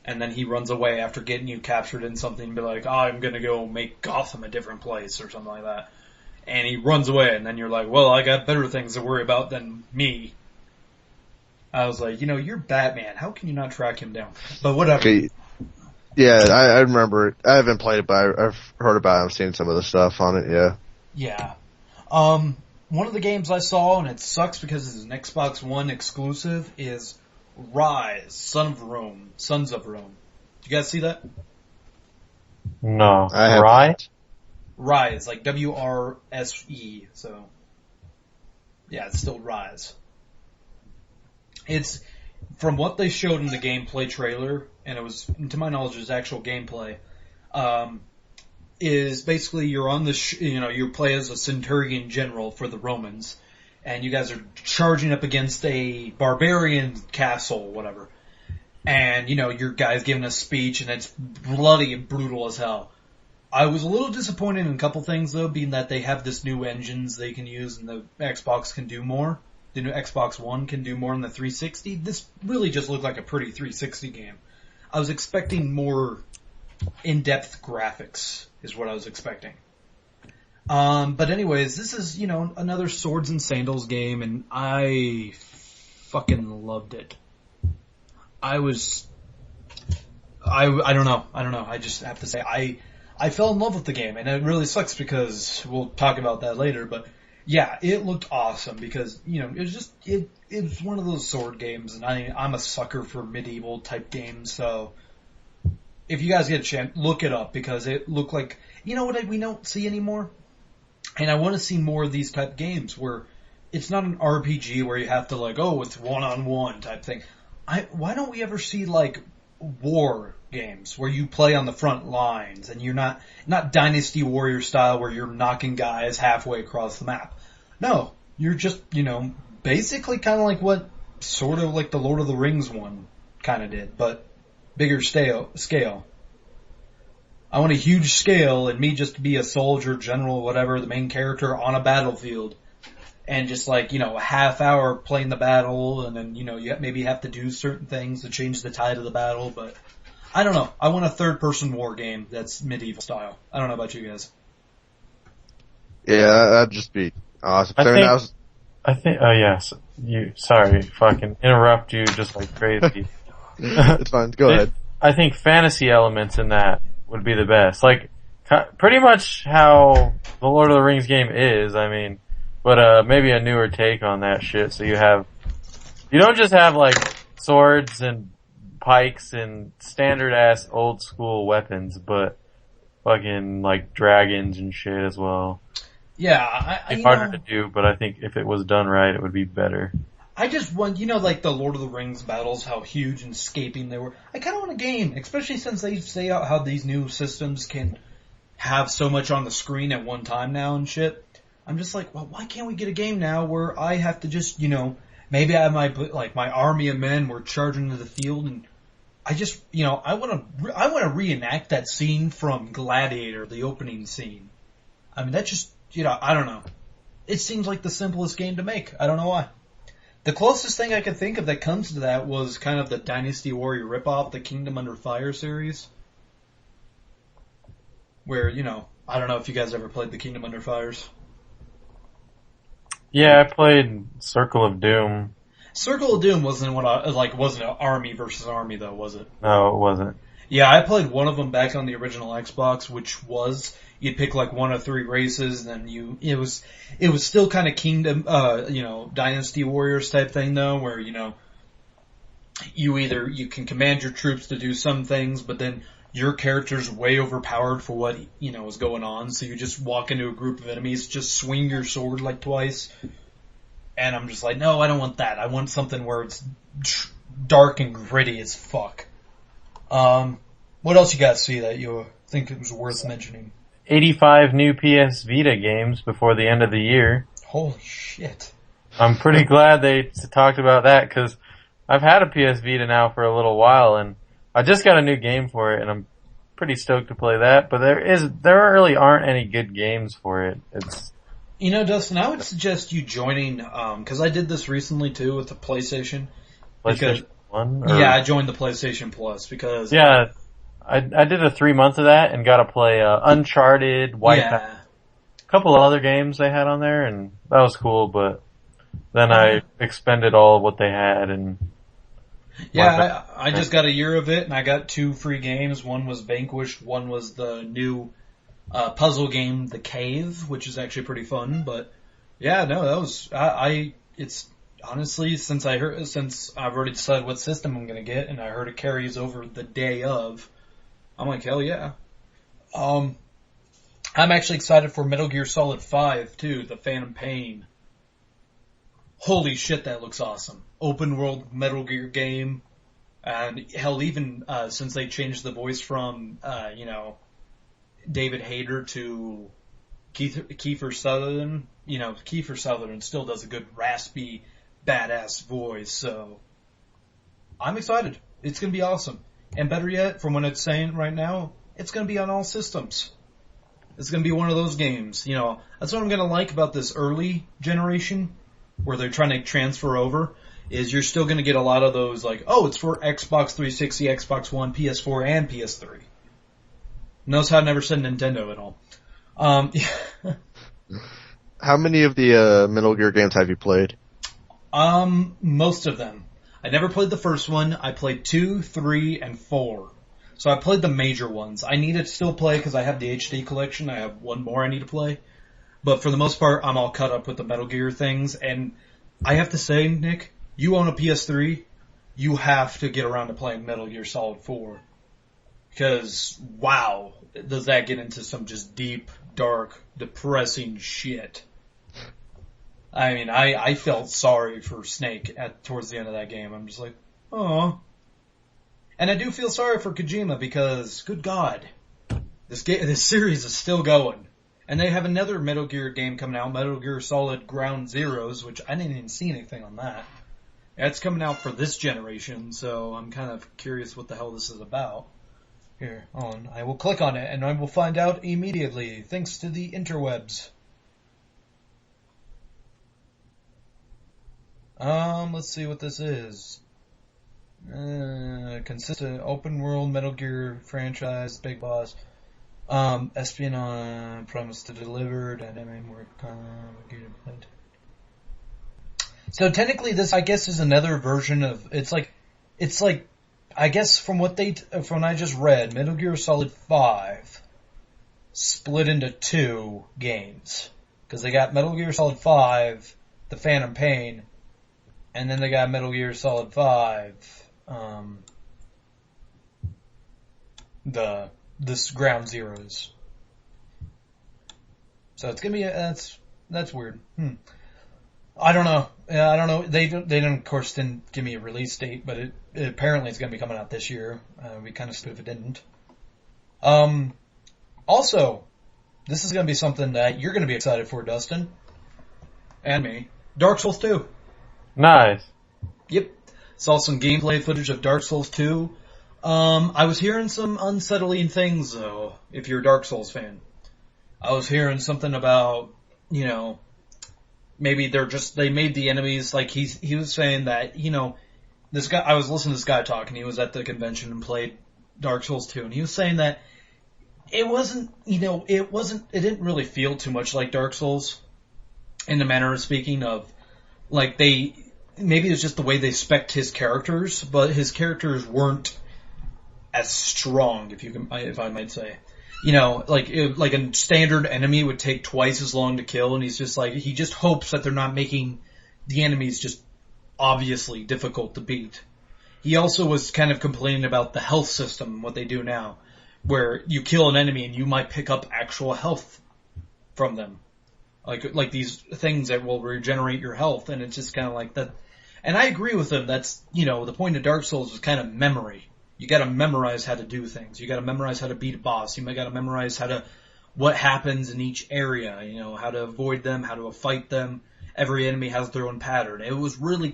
And then he runs away after getting you captured in something and be like, I'm gonna go make Gotham a different place, or something like that. And he runs away, and then you're like, well, I got better things to worry about than me. I was like, you're Batman. How can you not track him down? But whatever. Okay. Yeah, I remember it. I haven't played it, but I've heard about it. I've seen some of the stuff on it, yeah. Yeah. One of the games I saw, and it sucks because it's an Xbox One exclusive, is Rise, Sons of Rome. Did you guys see that? No. I haven't. Right? Rise, like WRSE, so. Yeah, it's still Rise. It's, from what they showed in the gameplay trailer, and it was, to my knowledge, it was actual gameplay, is basically you're on the, you play as a Centurion general for the Romans, and you guys are charging up against a barbarian castle, whatever. And, your guy's giving a speech, and it's bloody and brutal as hell. I was a little disappointed in a couple things, though, being that they have this new engines they can use, and the Xbox can do more. The new Xbox One can do more than the 360. This really just looked like a pretty 360 game. I was expecting more in-depth graphics, is what I was expecting. But anyways, this is, another Swords and Sandals game, and I fucking loved it. I don't know. I just have to say, I fell in love with the game, and it really sucks because we'll talk about that later, but yeah, it looked awesome because, it was just, it was one of those sword games, and I'm a sucker for medieval type games, so if you guys get a chance, look it up because it looked like, what we don't see anymore? And I want to see more of these type games where it's not an RPG where you have to it's one-on-one type thing. Why don't we ever see war games where you play on the front lines and you're not Dynasty Warrior style where you're knocking guys halfway across the map. No, you're just, basically kind of like what sort of like the Lord of the Rings one kind of did, but bigger scale. I want a huge scale and me just to be a soldier, general, whatever, the main character on a battlefield. And just a half hour playing the battle, and then, you maybe have to do certain things to change the tide of the battle, but I don't know. I want a third-person war game that's medieval style. I don't know about you guys. Yeah, that'd just be awesome. I think, oh yes, sorry, fucking interrupt you just like crazy. It's fine, go ahead. I think fantasy elements in that would be the best. Pretty much how the Lord of the Rings game is, but maybe a newer take on that shit. So you don't just have swords and pikes and standard ass old school weapons, but fucking dragons and shit as well. Yeah, it's harder to do, but I think if it was done right, it would be better. I just want, like the Lord of the Rings battles, how huge and scaping they were. I kind of want a game, especially since they say how these new systems can have so much on the screen at one time now and shit. I'm just like, well, why can't we get a game now where I have to just, maybe I have my army of men, we're charging into the field, and I just, I want to reenact that scene from Gladiator, the opening scene. I mean, that just, I don't know. It seems like the simplest game to make. I don't know why. The closest thing I could think of that comes to that was kind of the Dynasty Warrior ripoff, the Kingdom Under Fire series. Where, I don't know if you guys ever played the Kingdom Under Fires. Yeah, I played Circle of Doom. Circle of Doom wasn't wasn't an army versus army though, was it? No, it wasn't. Yeah, I played one of them back on the original Xbox, which was, you'd pick like one of 3 races, and then it was still kind of Kingdom, Dynasty Warriors type thing though, where, you can command your troops to do some things, but then your character's way overpowered for what, is going on, so you just walk into a group of enemies, just swing your sword like twice, and I'm just like, no, I don't want that. I want something where it's dark and gritty as fuck. What else you guys see that you think it was worth mentioning? 85 new PS Vita games before the end of the year. Holy shit. I'm pretty glad they talked about that, because I've had a PS Vita now for a little while, and I just got a new game for it, and I'm pretty stoked to play that, but there really aren't any good games for it. It's... Dustin, I would suggest you joining, because I did this recently too with the PlayStation. PlayStation 1? Yeah, I joined the PlayStation Plus because... Yeah, I did a 3 month of that and got to play Uncharted, Wipeout, a couple of other games they had on there, and that was cool, but then I expended all of what they had and... Yeah, I just got a year of it, and I got 2 free games. One was Vanquish, one was the new puzzle game, The Cave, which is actually pretty fun. But yeah, no, that was it's honestly, since I've already decided what system I'm gonna get, and I heard it carries over the day of, I'm like, hell yeah. I'm actually excited for Metal Gear Solid 5 too, the Phantom Pain. Holy shit, that looks awesome. Open world Metal Gear game. And hell, even, since they changed the voice from, David Hayter to Kiefer Sutherland, Kiefer Sutherland still does a good raspy, badass voice, so I'm excited. It's gonna be awesome. And better yet, from what it's saying right now, it's gonna be on all systems. It's gonna be one of those games, that's what I'm gonna like about this early generation, where they're trying to transfer over, is you're still gonna get a lot of those, like, oh, it's for Xbox 360, Xbox One, PS4, and PS3. Notice how I never said Nintendo at all. How many of the Metal Gear games have you played? Most of them. I never played the first one. I played 2, 3, and 4. So I played the major ones. I need to still play because I have the HD collection. I have one more I need to play. But for the most part, I'm all caught up with the Metal Gear things. And I have to say, Nick, you own a PS3, you have to get around to playing Metal Gear Solid 4. Because, wow, does that get into some just deep, dark, depressing shit. I mean, I felt sorry for Snake towards the end of that game. I'm just like, oh. And I do feel sorry for Kojima because, good God, this series is still going. And they have another Metal Gear game coming out, Metal Gear Solid Ground Zeroes, which I didn't even see anything on that. That's coming out for this generation, so I'm kind of curious what the hell this is about. Here, I will click on it, and I will find out immediately, thanks to the interwebs. Let's see what this is. Consistent open world Metal Gear franchise, Big Boss. Espionage, promise to deliver, dynamic more complicated. So technically this, I guess, is another version of, it's like, I guess from what I just read, Metal Gear Solid 5 split into 2 games. Cause they got Metal Gear Solid 5, The Phantom Pain, and then they got Metal Gear Solid 5, this Ground Zeroes. So it's gonna be, that's weird. I don't know. I don't know. They didn't, of course, didn't give me a release date, but it apparently it's going to be coming out this year. It'd be kind of stupid if it didn't. Also, this is going to be something that you're going to be excited for, Dustin. And me. Dark Souls 2. Nice. Yep. Saw some gameplay footage of Dark Souls 2. I was hearing some unsettling things, though, if you're a Dark Souls fan. I was hearing something about, maybe they made the enemies, like he was saying that, this guy, I was listening to this guy talk, and he was at the convention and played Dark Souls 2, and he was saying that it didn't really feel too much like Dark Souls, in the manner of speaking of, like, maybe it was just the way they spec'd his characters, but his characters weren't as strong, if I might say. Like a standard enemy would take twice as long to kill, and he's just like, he just hopes that they're not making the enemies just obviously difficult to beat. He also was kind of complaining about the health system, what they do now, where you kill an enemy and you might pick up actual health from them. Like these things that will regenerate your health, and it's just kind of like that. And I agree with him, that's, the point of Dark Souls is kind of memory. You gotta memorize how to do things. You gotta memorize how to beat a boss. You gotta memorize what happens in each area, how to avoid them, how to fight them. Every enemy has their own pattern. It was really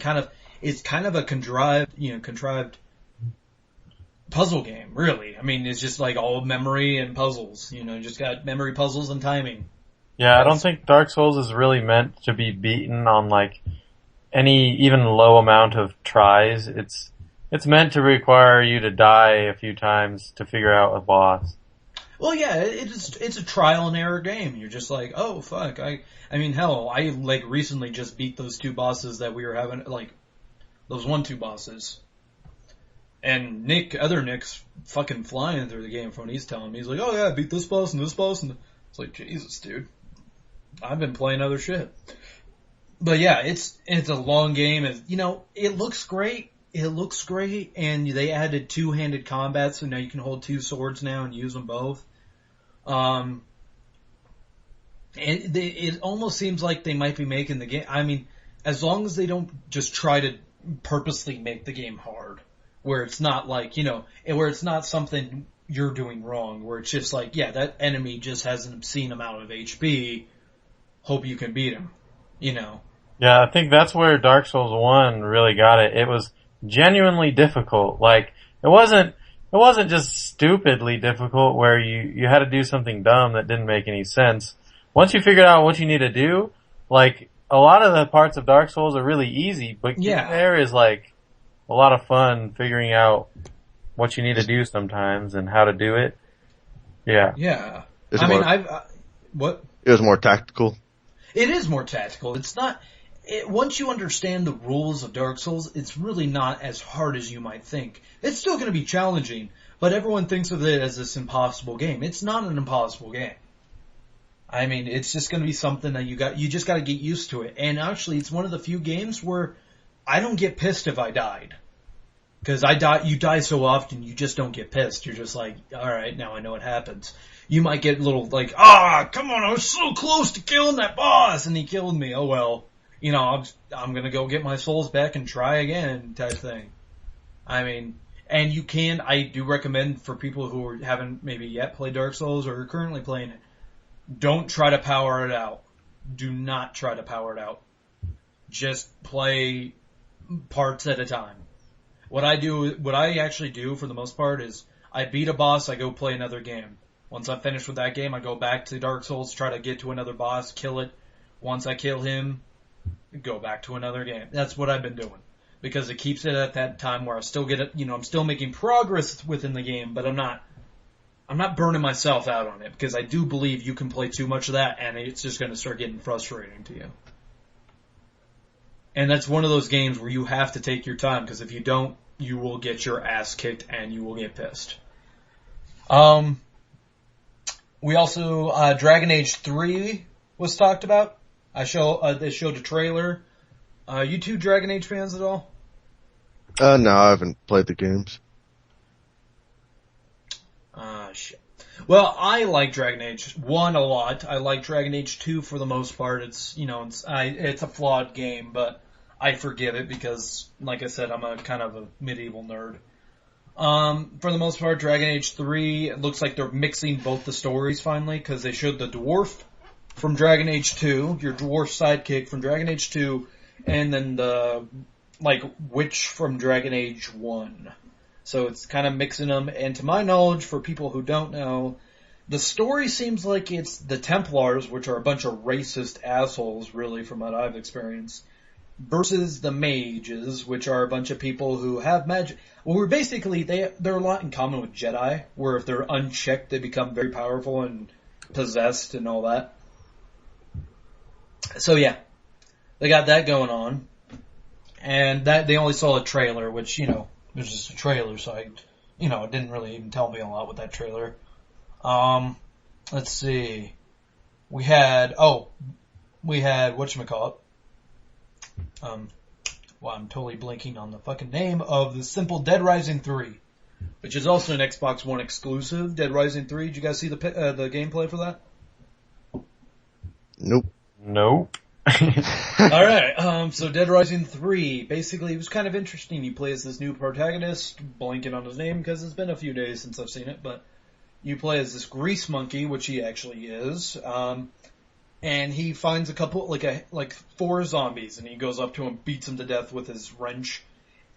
it's kind of a contrived puzzle game, really. I mean, it's just like all memory and puzzles. You just got memory puzzles and timing. Yeah, I don't think Dark Souls is really meant to be beaten on like any even low amount of tries. It's meant to require you to die a few times to figure out a boss. Well, yeah, it's a trial and error game. You're just like, oh fuck, I mean, hell, I like recently just beat those two bosses that we were having, like those 1-2 bosses. And other Nick's fucking flying through the game from what he's telling me. He's like, oh yeah, I beat this boss and this boss, and it's like, Jesus, dude, I've been playing other shit. But yeah, it's a long game, and it looks great. It looks great, and they added two-handed combat, so now you can hold two swords now and use them both. It almost seems like they might be making the game, I mean, as long as they don't just try to purposely make the game hard, where it's not like, where it's not something you're doing wrong, where it's just like, yeah, that enemy just has an obscene amount of HP, hope you can beat him, Yeah, I think that's where Dark Souls 1 really got it. It was genuinely difficult. Like, it wasn't just stupidly difficult where you had to do something dumb that didn't make any sense. Once you figured out what you need to do, like, a lot of the parts of Dark Souls are really easy, but yeah, there is like a lot of fun figuring out what you need to do sometimes and how to do it. Yeah. Yeah. What? It was more tactical. It is more tactical. It's not, once you understand the rules of Dark Souls, it's really not as hard as you might think. It's still going to be challenging, but everyone thinks of it as this impossible game. It's not an impossible game. I mean, it's just going to be something that you just got to get used to it. And actually, it's one of the few games where I don't get pissed if I died. Because you die so often, you just don't get pissed. You're just like, alright, now I know what happens. You might get a little like, come on, I was so close to killing that boss, and he killed me, oh well. I'm gonna go get my souls back and try again, type thing. I mean, and I do recommend for people who haven't maybe yet played Dark Souls or are currently playing it, don't try to power it out. Do not try to power it out. Just play parts at a time. What I actually do for the most part is I beat a boss, I go play another game. Once I'm finished with that game, I go back to Dark Souls, try to get to another boss, kill it. Once I kill him, go back to another game. That's what I've been doing. Because it keeps it at that time where I still get it, I'm still making progress within the game, but I'm not burning myself out on it, because I do believe you can play too much of that and it's just going to start getting frustrating to you. And that's one of those games where you have to take your time, because if you don't, you will get your ass kicked and you will get pissed. We also, Dragon Age 3 was talked about. They showed a trailer. You two Dragon Age fans at all? No, I haven't played the games. Shit. Well, I like Dragon Age 1 a lot. I like Dragon Age 2 for the most part. It's a flawed game, but I forgive it because, like I said, I'm a kind of a medieval nerd. For the most part, Dragon Age 3, it looks like they're mixing both the stories finally, because they showed the dwarf from Dragon Age 2, your dwarf sidekick from Dragon Age 2, and then the, witch from Dragon Age 1. So it's kind of mixing them, and to my knowledge, for people who don't know, the story seems like it's the Templars, which are a bunch of racist assholes, really, from what I've experienced, versus the mages, which are a bunch of people who have magic. Well, we're basically, they're a lot in common with Jedi, where if they're unchecked, they become very powerful and possessed and all that. So yeah, they got that going on. And that, they only saw a trailer, which, it was just a trailer, so it didn't really even tell me a lot with that trailer. Let's see. We had whatchamacallit. I'm totally blanking on the fucking name of the simple Dead Rising 3, which is also an Xbox One exclusive. Dead Rising 3, did you guys see the gameplay for that? Nope. Alright, so Dead Rising 3, basically it was kind of interesting. You play as this new protagonist, blanking on his name because it's been a few days since I've seen it, but you play as this grease monkey, which he actually is, and he finds a couple, like 4 zombies, and he goes up to them, beats them to death with his wrench,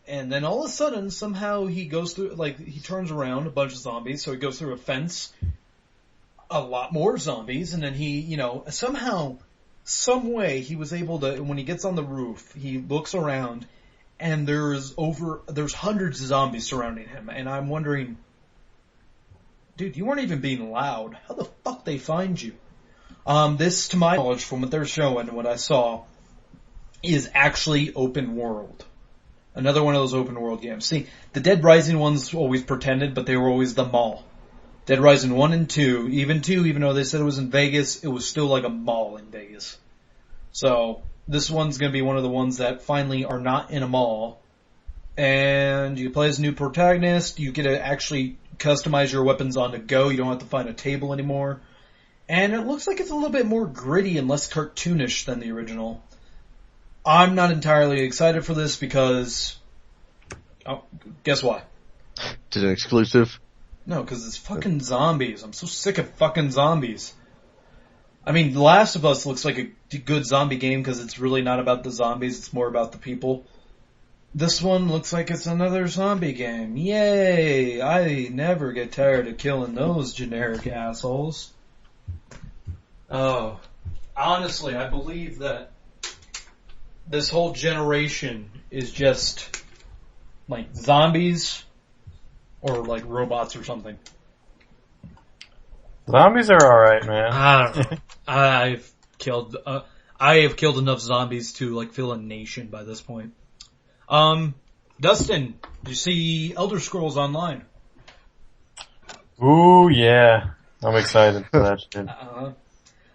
and then all of a sudden, somehow he goes through, he turns around, a bunch of zombies, so he goes through a fence, a lot more zombies, and then he, somehow, some way, he was able to, when he gets on the roof, he looks around, and there's hundreds of zombies surrounding him, and I'm wondering, dude, you weren't even being loud. How the fuck they find you? This, to my knowledge, from what they're showing and what I saw, is actually open world. Another one of those open world games. See, the Dead Rising ones always pretended, but they were always the mall. Dead Rising 1 and 2, even though they said it was in Vegas, it was still like a mall in Vegas. So, this one's gonna be one of the ones that finally are not in a mall. And you play as a new protagonist, you get to actually customize your weapons on the go, you don't have to find a table anymore. And it looks like it's a little bit more gritty and less cartoonish than the original. I'm not entirely excited for this because... Oh, guess why? It's an exclusive. No, because it's fucking zombies. I'm so sick of fucking zombies. I mean, The Last of Us looks like a good zombie game because it's really not about the zombies, it's more about the people. This one looks like it's another zombie game. Yay! I never get tired of killing those generic assholes. Oh. Honestly, I believe that this whole generation is just like zombies or like robots or something. Zombies are alright, man. I don't know. I have killed enough zombies to like fill a nation by this point. Dustin, did you see Elder Scrolls Online? Ooh, yeah. I'm excited for that shit.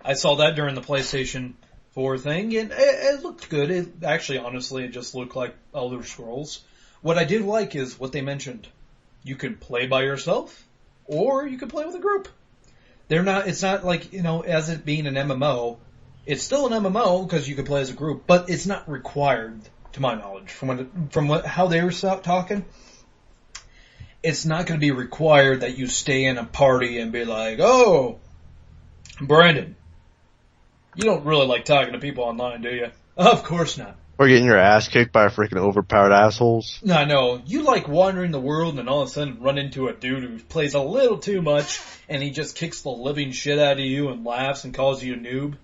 I saw that during the PlayStation 4 thing, and it looked good. Honestly, it just looked like Elder Scrolls. What I did like is what they mentioned. You can play by yourself, or you can play with a group. It's not like, as it being an MMO, it's still an MMO because you can play as a group, but it's not required, to my knowledge. How they were talking, it's not going to be required that you stay in a party and be like, oh, Brandon, you don't really like talking to people online, do you? Of course not. Or getting your ass kicked by freaking overpowered assholes. No, you like wandering the world and then all of a sudden run into a dude who plays a little too much and he just kicks the living shit out of you and laughs and calls you a noob.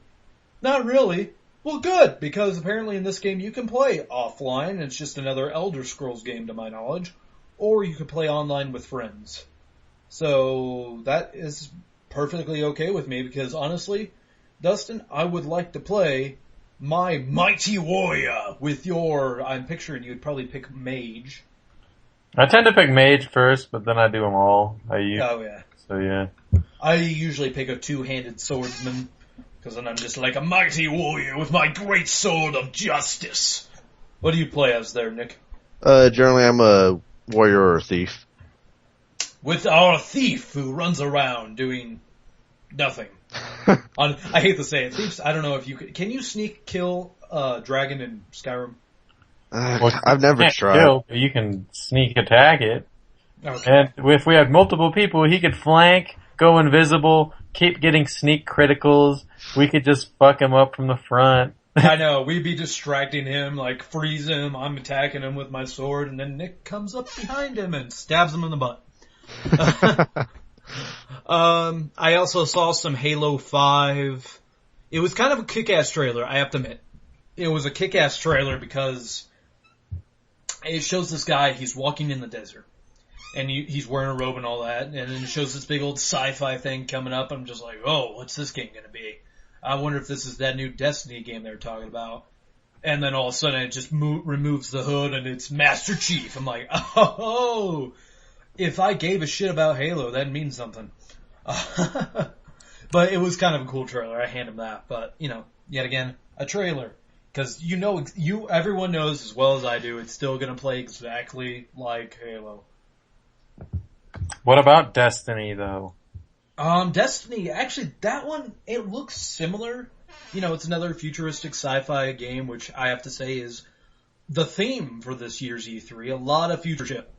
Not really. Well, good, because apparently in this game you can play offline. It's just another Elder Scrolls game to my knowledge. Or you can play online with friends. So that is perfectly okay with me because honestly, Dustin, I would like to play my mighty warrior with I'm picturing you'd probably pick mage. I tend to pick mage first, but then I do them all. Oh yeah. So yeah. I usually pick a two-handed swordsman, because then I'm just like a mighty warrior with my great sword of justice. What do you play as there, Nick? Generally I'm a warrior or a thief. with our thief who runs around doing nothing. I hate to say it, thieves. I don't know if you can you sneak kill dragon in Skyrim? I've never Can't tried. kill, but you can sneak attack it. Okay. And if we had multiple people, he could flank, go invisible, keep getting sneak criticals. We could just fuck him up from the front. I know, we'd be distracting him, like freeze him, I'm attacking him with my sword, and then Nick comes up behind him and stabs him in the butt. I also saw some Halo 5. It was kind of a kick-ass trailer, I have to admit. It was a kick-ass trailer because it shows this guy, he's walking in the desert. And he's wearing a robe and all that, and then it shows this big old sci-fi thing coming up. I'm just like, oh, what's this game gonna be? I wonder if this is that new Destiny game they were talking about. And then all of a sudden it just removes the hood and it's Master Chief. I'm like, oh, if I gave a shit about Halo, that means something. But it was kind of a cool trailer, I hand him that. But, yet again, a trailer. Cause everyone knows as well as I do, it's still gonna play exactly like Halo. What about Destiny, though? Destiny, actually, that one, it looks similar. It's another futuristic sci-fi game, which I have to say is the theme for this year's E3. A lot of future shit.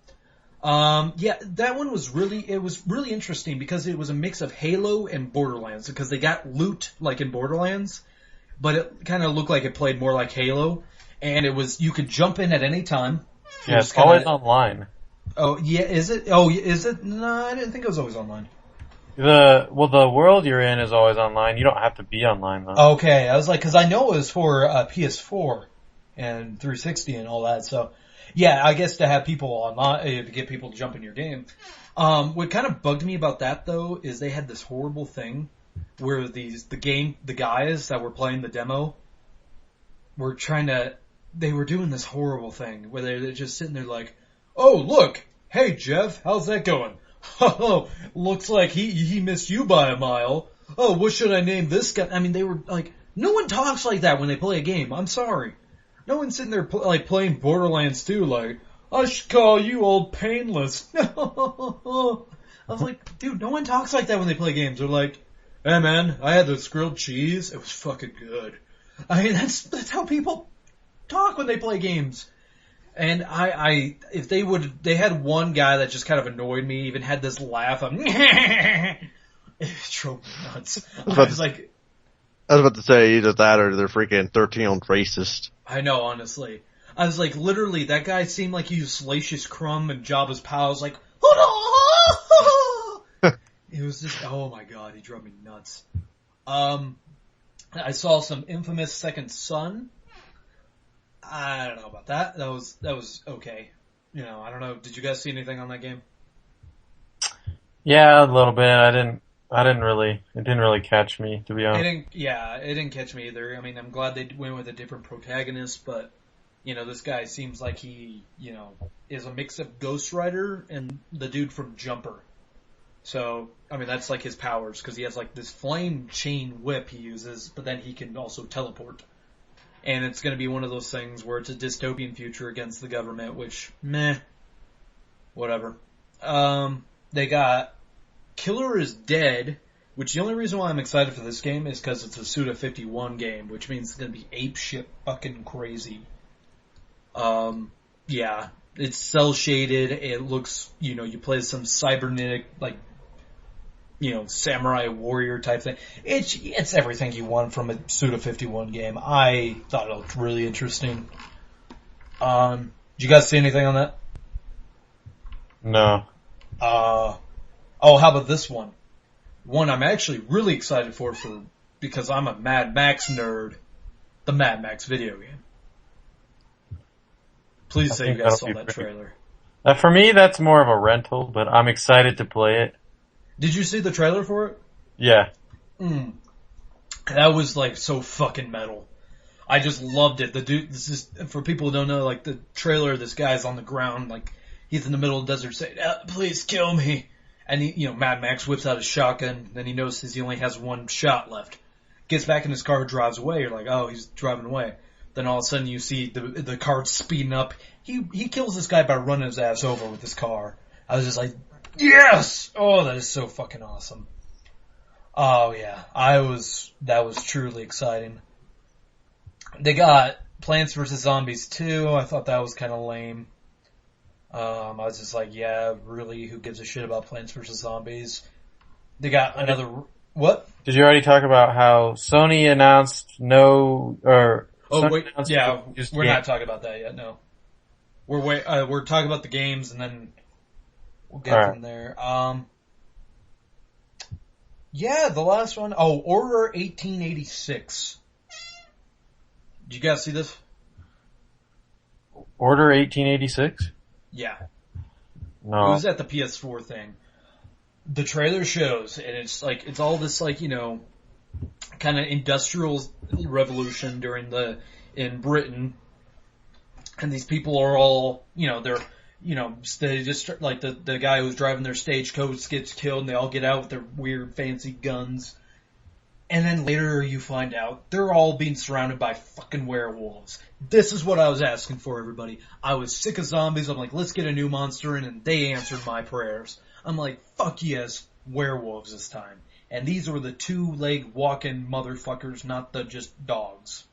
That one was really interesting because it was a mix of Halo and Borderlands, because they got loot like in Borderlands, but it kind of looked like it played more like Halo, and you could jump in at any time. Yeah, it's always online. Oh, yeah, is it? Oh, is it? No, I didn't think it was always online. The world you're in is always online. You don't have to be online, though. Okay, I was like, cause I know it was for, PS4 and 360 and all that, so, yeah, I guess to have people online, to get people to jump in your game. What kind of bugged me about that, though, is they had this horrible thing where the guys that were playing the demo were they were doing this horrible thing where they're just sitting there like, oh, look! Hey, Jeff, how's that going? Oh, looks like he missed you by a mile. Oh, what should I name this guy? I mean, they were like, no one talks like that when they play a game. I'm sorry. No one's sitting there playing Borderlands 2 like, I should call you Old Painless. I was like, dude, no one talks like that when they play games. They're like, hey man, I had this grilled cheese. It was fucking good. I mean, that's how people talk when they play games. And if they had one guy that just kind of annoyed me, even had this laugh of, it drove me nuts. I was about to say either that or they're freaking 13-year-old racist. I know, honestly. I was like, literally, that guy seemed like he used Salacious Crumb and Jabba's pals, like, it was just, oh my god, he drove me nuts. I saw some infamous Second Son. I don't know about that. That was okay. I don't know. Did you guys see anything on that game? Yeah, a little bit. It didn't really catch me, to be honest. It didn't catch me either. I mean, I'm glad they went with a different protagonist, but, this guy seems like he, is a mix of Ghost Rider and the dude from Jumper. So, I mean, that's like his powers, because he has like this flame chain whip he uses, but then he can also teleport. And it's going to be one of those things where it's a dystopian future against the government, which, meh, whatever. They got Killer is Dead, which the only reason why I'm excited for this game is because it's a Suda51 game, which means it's going to be apeshit fucking crazy. Yeah, it's cel-shaded, it looks, you play some cybernetic, samurai warrior type thing. It's everything you want from a Suda51 game. I thought it looked really interesting. Did you guys see anything on that? No. How about this one? One I'm actually really excited for because I'm a Mad Max nerd. The Mad Max video game. Please say you guys saw that trailer. For me, that's more of a rental, but I'm excited to play it. Did you see the trailer for it? Yeah. That was so fucking metal. I just loved it. The dude, this is, for people who don't know, the trailer, this guy's on the ground, he's in the middle of the desert saying, please kill me. And Mad Max whips out his shotgun, then he notices he only has one shot left. Gets back in his car, drives away, you're like, oh, he's driving away. Then all of a sudden you see the car speeding up. He kills this guy by running his ass over with his car. I was just like, Yes! Oh, that is so fucking awesome. Oh yeah, that was truly exciting. They got Plants vs. Zombies 2, I thought that was kinda lame. I was just like, yeah, really, who gives a shit about Plants vs. Zombies? They got another, what? Did you already talk about how Sony announced Oh Sony wait, announced yeah, just we're game- not talking about that yet, no. We're talking about the games and then we'll get Alright. from there. Yeah, the last one. Oh, Order 1886. Did you guys see this? Order 1886? Yeah. No. It was at the PS4 thing. The trailer shows, and it's like, it's all this like, you know, kind of industrial revolution in Britain. And these people are all, you know, they just, like the guy who's driving their stagecoach gets killed and they all get out with their weird fancy guns. And then later you find out they're all being surrounded by fucking werewolves. This is what I was asking for, everybody. I was sick of zombies. I'm like, let's get a new monster in, and they answered my prayers. I'm like, fuck yes, werewolves this time. And these were the two-leg walking motherfuckers, not the just dogs.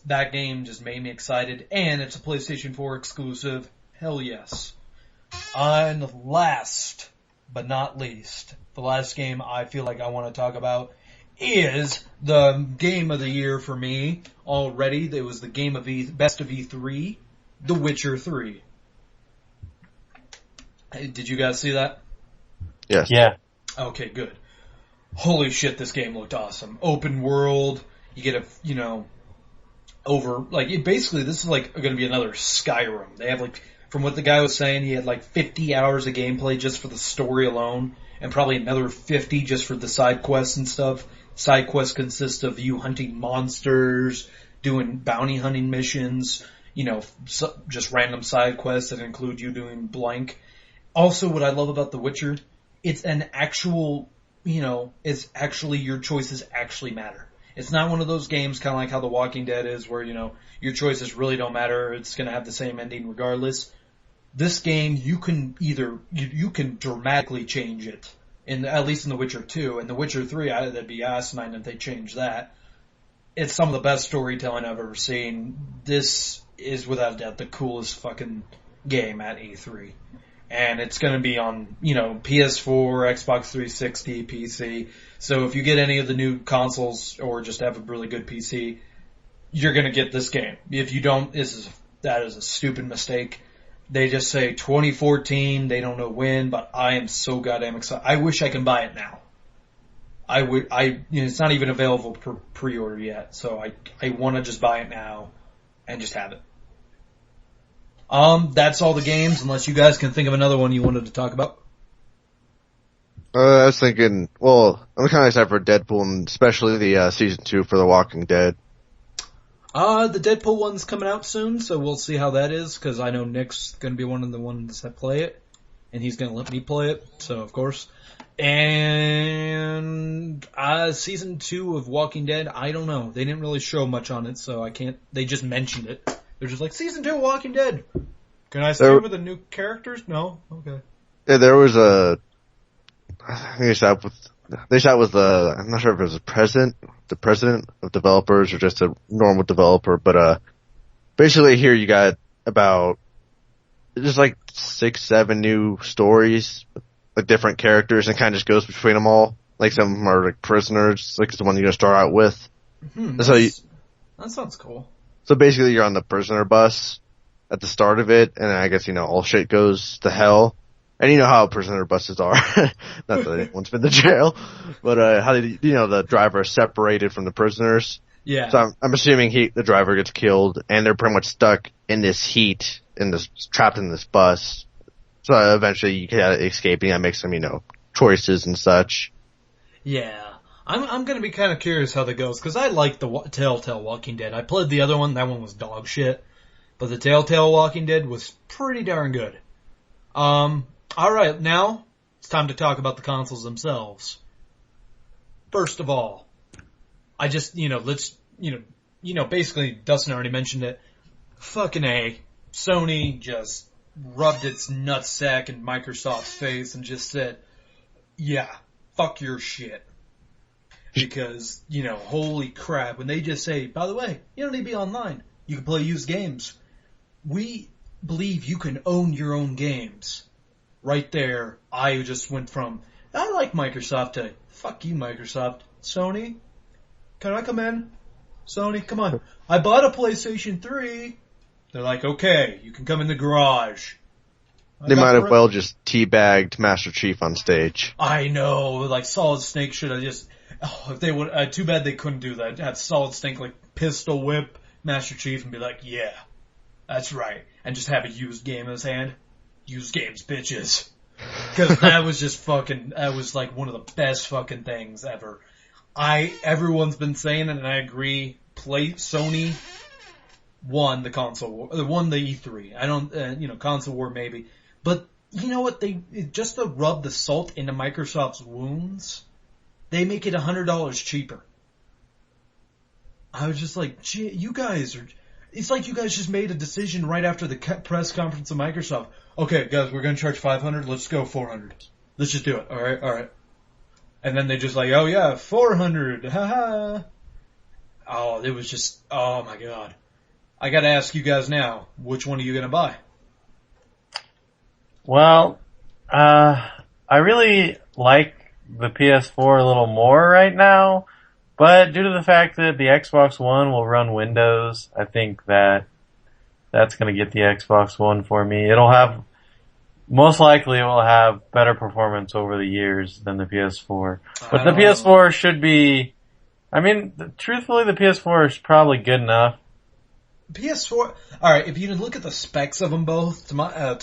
That game just made me excited, and it's a PlayStation 4 exclusive. Hell yes. And last but not least, the last game I feel like I want to talk about is the game of the year for me already. It was the game of best of E3, The Witcher 3. Hey, did you guys see that? Yes. Yeah. Okay, good. Holy shit, this game looked awesome. Open world, you get basically this is like going to be another Skyrim. They have like, from what the guy was saying, he had like 50 hours of gameplay just for the story alone, and probably another 50 just for the side quests and stuff. Side quests consist of you hunting monsters, doing bounty hunting missions, you know, just random side quests that include you doing blank. Also, what I love about The Witcher, it's an actual, you know, it's actually, your choices actually matter. It's not one of those games kind of like how The Walking Dead is where, you know, your choices really don't matter. It's going to have the same ending regardless. This game, you can you can dramatically change it. At least in The Witcher 2. And The Witcher 3, that'd be asinine if they changed that. It's some of the best storytelling I've ever seen. This is without a doubt the coolest fucking game at E3. And it's going to be on, you know, PS4, Xbox 360, PC. So if you get any of the new consoles or just have a really good PC, you're going to get this game. If you don't, that is a stupid mistake. They just say 2014, they don't know when, but I am so goddamn excited. I wish I can buy it now. It's not even available for pre-order yet, so I want to just buy it now and just have it. That's all the games, unless you guys can think of another one you wanted to talk about. I was thinking, well, I'm kind of excited for Deadpool, and especially the season 2 for The Walking Dead. The Deadpool one's coming out soon, so we'll see how that is, because I know Nick's going to be one of the ones that play it, and he's going to let me play it, so of course. And season 2 of Walking Dead, I don't know. They didn't really show much on it, so I can't. They just mentioned it. They're just like, season 2 of Walking Dead. Can I stay with the new characters? No? Okay. Yeah, there was I think they shot with I'm not sure if it was the president of developers or just a normal developer, but basically here you got about just like 6-7 new stories, like different characters, and kind of just goes between them all. Like some of them are like prisoners, like the one you're gonna start out with. That sounds cool. So basically you're on the prisoner bus at the start of it, and I guess, you know, all shit goes to hell. And you know how prisoner buses are. Not that anyone's been to jail, but how the driver is separated from the prisoners. Yeah. So I'm assuming the driver gets killed, and they're pretty much stuck in this heat, trapped in this bus. So eventually you can escape, and that makes them, you know, choices and such. Yeah. I'm gonna be kind of curious how that goes, because I like the Telltale Walking Dead. I played the other one, that one was dog shit. But the Telltale Walking Dead was pretty darn good. Alright, now it's time to talk about the consoles themselves. First of all, I just, basically Dustin already mentioned it. Fucking A. Sony just rubbed its nutsack in Microsoft's face and just said, yeah, fuck your shit. Because, holy crap, when they just say, by the way, you don't need to be online. You can play used games. We believe you can own your own games. Right there, I just went from, I like Microsoft to, fuck you, Microsoft. Sony, can I come in? Sony, come on. I bought a PlayStation 3. They're like, okay, you can come in the garage. They might have well just teabagged Master Chief on stage. I know, like Solid Snake should have just, if they would, too bad they couldn't do that. Have Solid Snake like pistol whip Master Chief and be like, yeah, that's right. And just have a used game in his hand. Used games, bitches. Cause that was just that was like one of the best fucking things ever. Everyone's been saying it and I agree, Sony won the console war, won the E3. I don't, console war maybe. But, you know what, just to rub the salt into Microsoft's wounds, they make it $100 cheaper. I was just like, gee, you guys it's like you guys just made a decision right after the press conference of Microsoft. Okay, guys, we're gonna charge $500, let's go $400. Let's just do it, alright. And then they just like, oh yeah, $400, haha. Oh, it was just, oh my god. I gotta ask you guys now, which one are you gonna buy? Well, I really like the PS4 a little more right now, but due to the fact that the Xbox One will run Windows, I think that's gonna get the Xbox One for me. Most likely it will have better performance over the years than the PS4. But the PS4 should be, truthfully the PS4 is probably good enough. PS4, alright, if you look at the specs of them both, to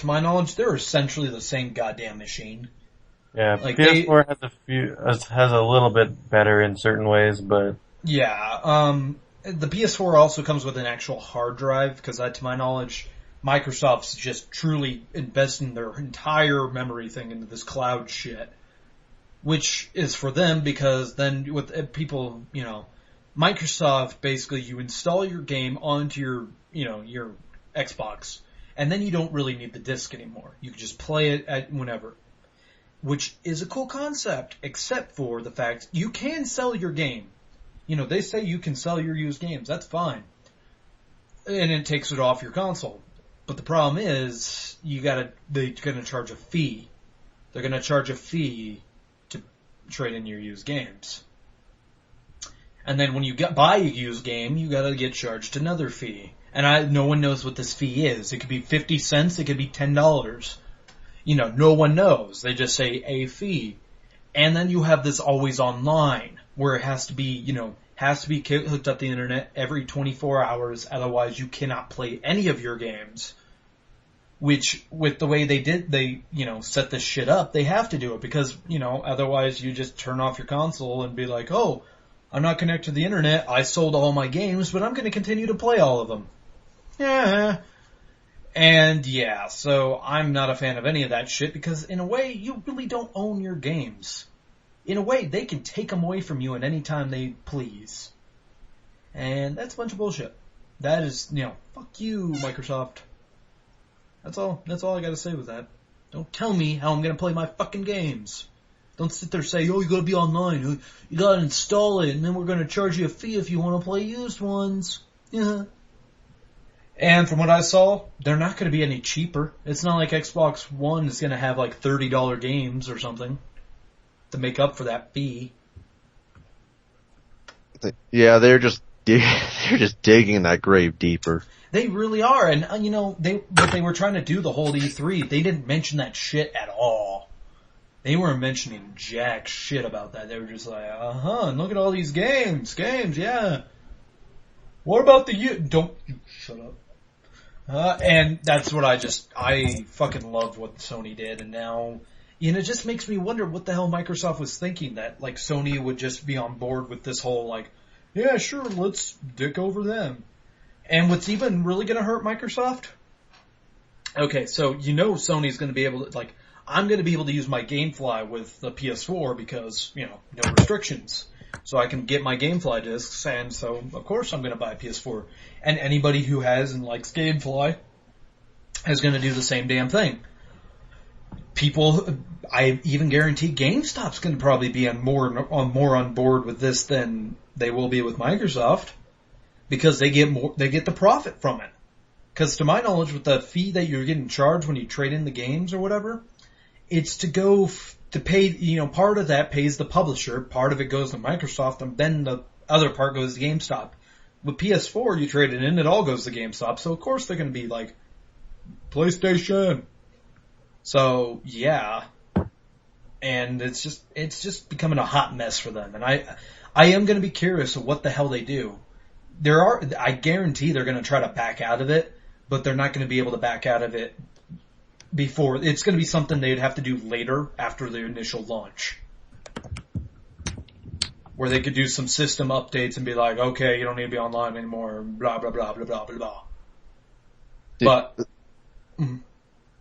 my knowledge, they're essentially the same goddamn machine. Yeah, like PS4 has a little bit better in certain ways, but... Yeah, the PS4 also comes with an actual hard drive, because to my knowledge, Microsoft's just truly investing their entire memory thing into this cloud shit. Which is for them, because then with people, Microsoft, basically, you install your game onto your Xbox, and then you don't really need the disc anymore. You can just play it at whenever. Which is a cool concept, except for the fact you can sell your game. They say you can sell your used games, that's fine. And it takes it off your console. But the problem is, they're gonna charge a fee. They're gonna charge a fee to trade in your used games. And then when you buy a used game, you gotta get charged another fee. And no one knows what this fee is. It could be 50 cents, it could be $10. No one knows. They just say a fee. And then you have this always online, where it has to be, hooked up to the internet every 24 hours, otherwise you cannot play any of your games. Which, with the way they set this shit up, they have to do it, because, otherwise you just turn off your console and be like, oh, I'm not connected to the internet, I sold all my games, but I'm gonna continue to play all of them. Yeah. And yeah, so I'm not a fan of any of that shit, because in a way, you really don't own your games. In a way, they can take them away from you at any time they please. And that's a bunch of bullshit. That is, fuck you, Microsoft. That's all I gotta say with that. Don't tell me how I'm gonna play my fucking games. Don't sit there and say, oh, you gotta be online, you gotta install it, and then we're gonna charge you a fee if you wanna play used ones. Yeah. And from what I saw, they're not gonna be any cheaper. It's not like Xbox One is gonna have like $30 games or something to make up for that fee. Yeah, they're just digging that grave deeper. They really are, and what they were trying to do the whole E3, they didn't mention that shit at all. They weren't mentioning jack shit about that. They were just like, and look at all these games, yeah. What about don't you shut up. And that's what I fucking loved what Sony did, and now, it just makes me wonder what the hell Microsoft was thinking, that, like, Sony would just be on board with this whole, like, yeah, sure, let's dick over them. And what's even really gonna hurt Microsoft? Okay, so Sony's gonna be able to, like, I'm gonna be able to use my GameFly with the PS4 because, no restrictions. So I can get my GameFly discs, and so, of course, I'm gonna buy a PS4. And anybody who has and likes GameFly, is going to do the same damn thing. People, I even guarantee GameStop's going to probably be more on board with this than they will be with Microsoft, because they get the profit from it. Because to my knowledge, with the fee that you're getting charged when you trade in the games or whatever, it's to pay, part of that pays the publisher, part of it goes to Microsoft, and then the other part goes to GameStop. With PS4, you trade it in, it all goes to GameStop, so of course they're going to be like, PlayStation. So, yeah. And it's just becoming a hot mess for them. And I am going to be curious of what the hell they do. I guarantee they're going to try to back out of it, but they're not going to be able to back out of it before. It's going to be something they'd have to do later after the initial launch. Where they could do some system updates and be like, okay, you don't need to be online anymore, blah, blah, blah, blah, blah, blah, blah. But...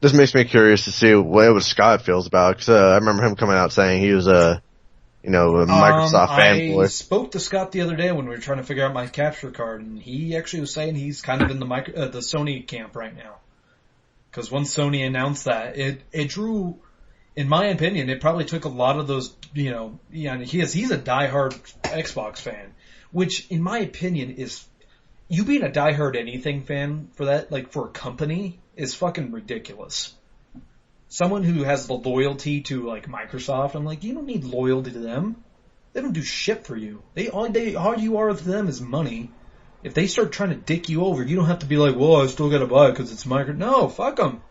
This makes me curious to see what Scott feels about, because I remember him coming out saying he was a Microsoft fanboy. I spoke to Scott the other day when we were trying to figure out my capture card, and he actually was saying he's kind of in the Sony camp right now. Because once Sony announced that, it drew, in my opinion, it probably took a lot of those, he's a diehard Xbox fan, which in my opinion is, you being a diehard anything fan for that, like for a company, is fucking ridiculous. Someone who has the loyalty to like Microsoft, I'm like, you don't need loyalty to them. They don't do shit for you. All you are to them is money. If they start trying to dick you over, you don't have to be like, well, I still gotta buy it because it's Microsoft. No, fuck them.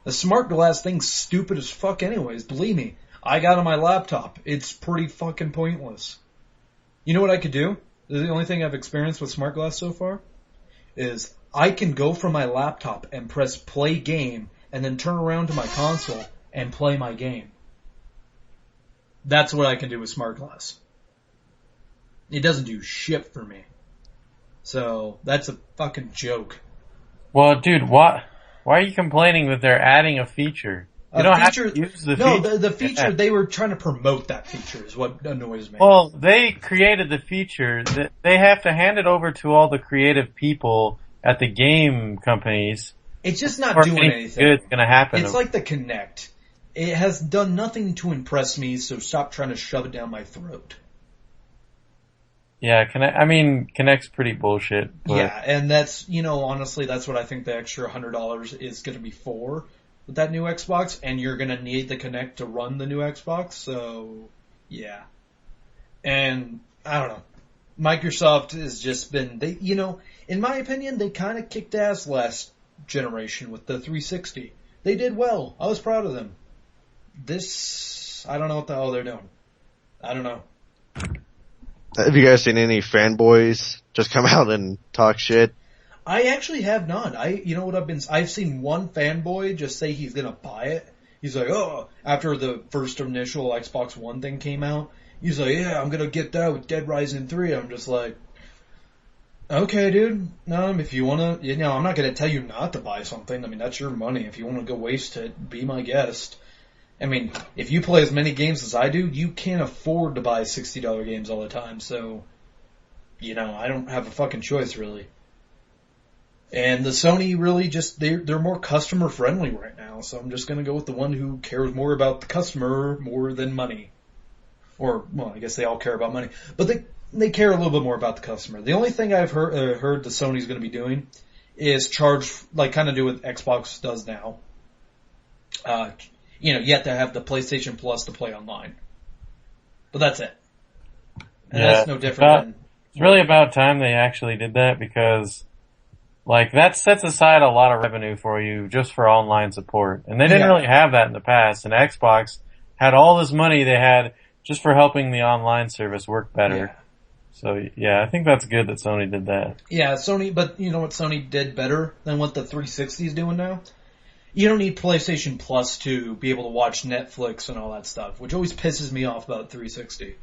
The smart glass thing's stupid as fuck anyways, believe me. I got it on my laptop. It's pretty fucking pointless. You know what I could do? The only thing I've experienced with smart glass so far is I can go from my laptop and press play game and then turn around to my console and play my game. That's what I can do with smart glass. It doesn't do shit for me. So, that's a fucking joke. Well, dude, why are you complaining that they're adding a feature? You don't have to use the feature. No, the feature, they were trying to promote that feature is what annoys me. Well, they created the feature. They have to hand it over to all the creative people at the game companies. It's just not doing anything. Good's gonna happen. It's like the Kinect. It has done nothing to impress me, so stop trying to shove it down my throat. Yeah, Kinect's pretty bullshit. But... Yeah, and that's, honestly, that's what I think the extra $100 is going to be for with that new Xbox, and you're going to need the Kinect to run the new Xbox, so, yeah. And, I don't know. Microsoft has just been, in my opinion, they kind of kicked ass last generation with the 360. They did well. I was proud of them. This, I don't know what the hell they're doing. I don't know. Have you guys seen any fanboys just come out and talk shit? I actually have not. I've seen one fanboy just say he's gonna buy it. He's like, oh, after the first initial Xbox One thing came out, he's like, yeah, I'm gonna get that with Dead Rising 3. I'm just like, okay, dude. If you wanna, I'm not gonna tell you not to buy something. I mean, that's your money. If you wanna go waste it, be my guest. I mean, if you play as many games as I do, you can't afford to buy $60 games all the time, so, I don't have a fucking choice, really. And the Sony really just, they're more customer friendly right now, so I'm just gonna go with the one who cares more about the customer more than money. Or, well, I guess they all care about money, but they care a little bit more about the customer. The only thing I've heard the Sony's gonna be doing is charge, like kind of do what Xbox does now. You have to have the PlayStation Plus to play online. But that's it. And that's no different than... It's really about time they actually did that, because, that sets aside a lot of revenue for you just for online support. And they didn't really have that in the past. And Xbox had all this money they had just for helping the online service work better. Yeah. So, yeah, I think that's good that Sony did that. Yeah, Sony, but you know what Sony did better than what the 360 is doing now? You don't need PlayStation Plus to be able to watch Netflix and all that stuff, which always pisses me off about 360.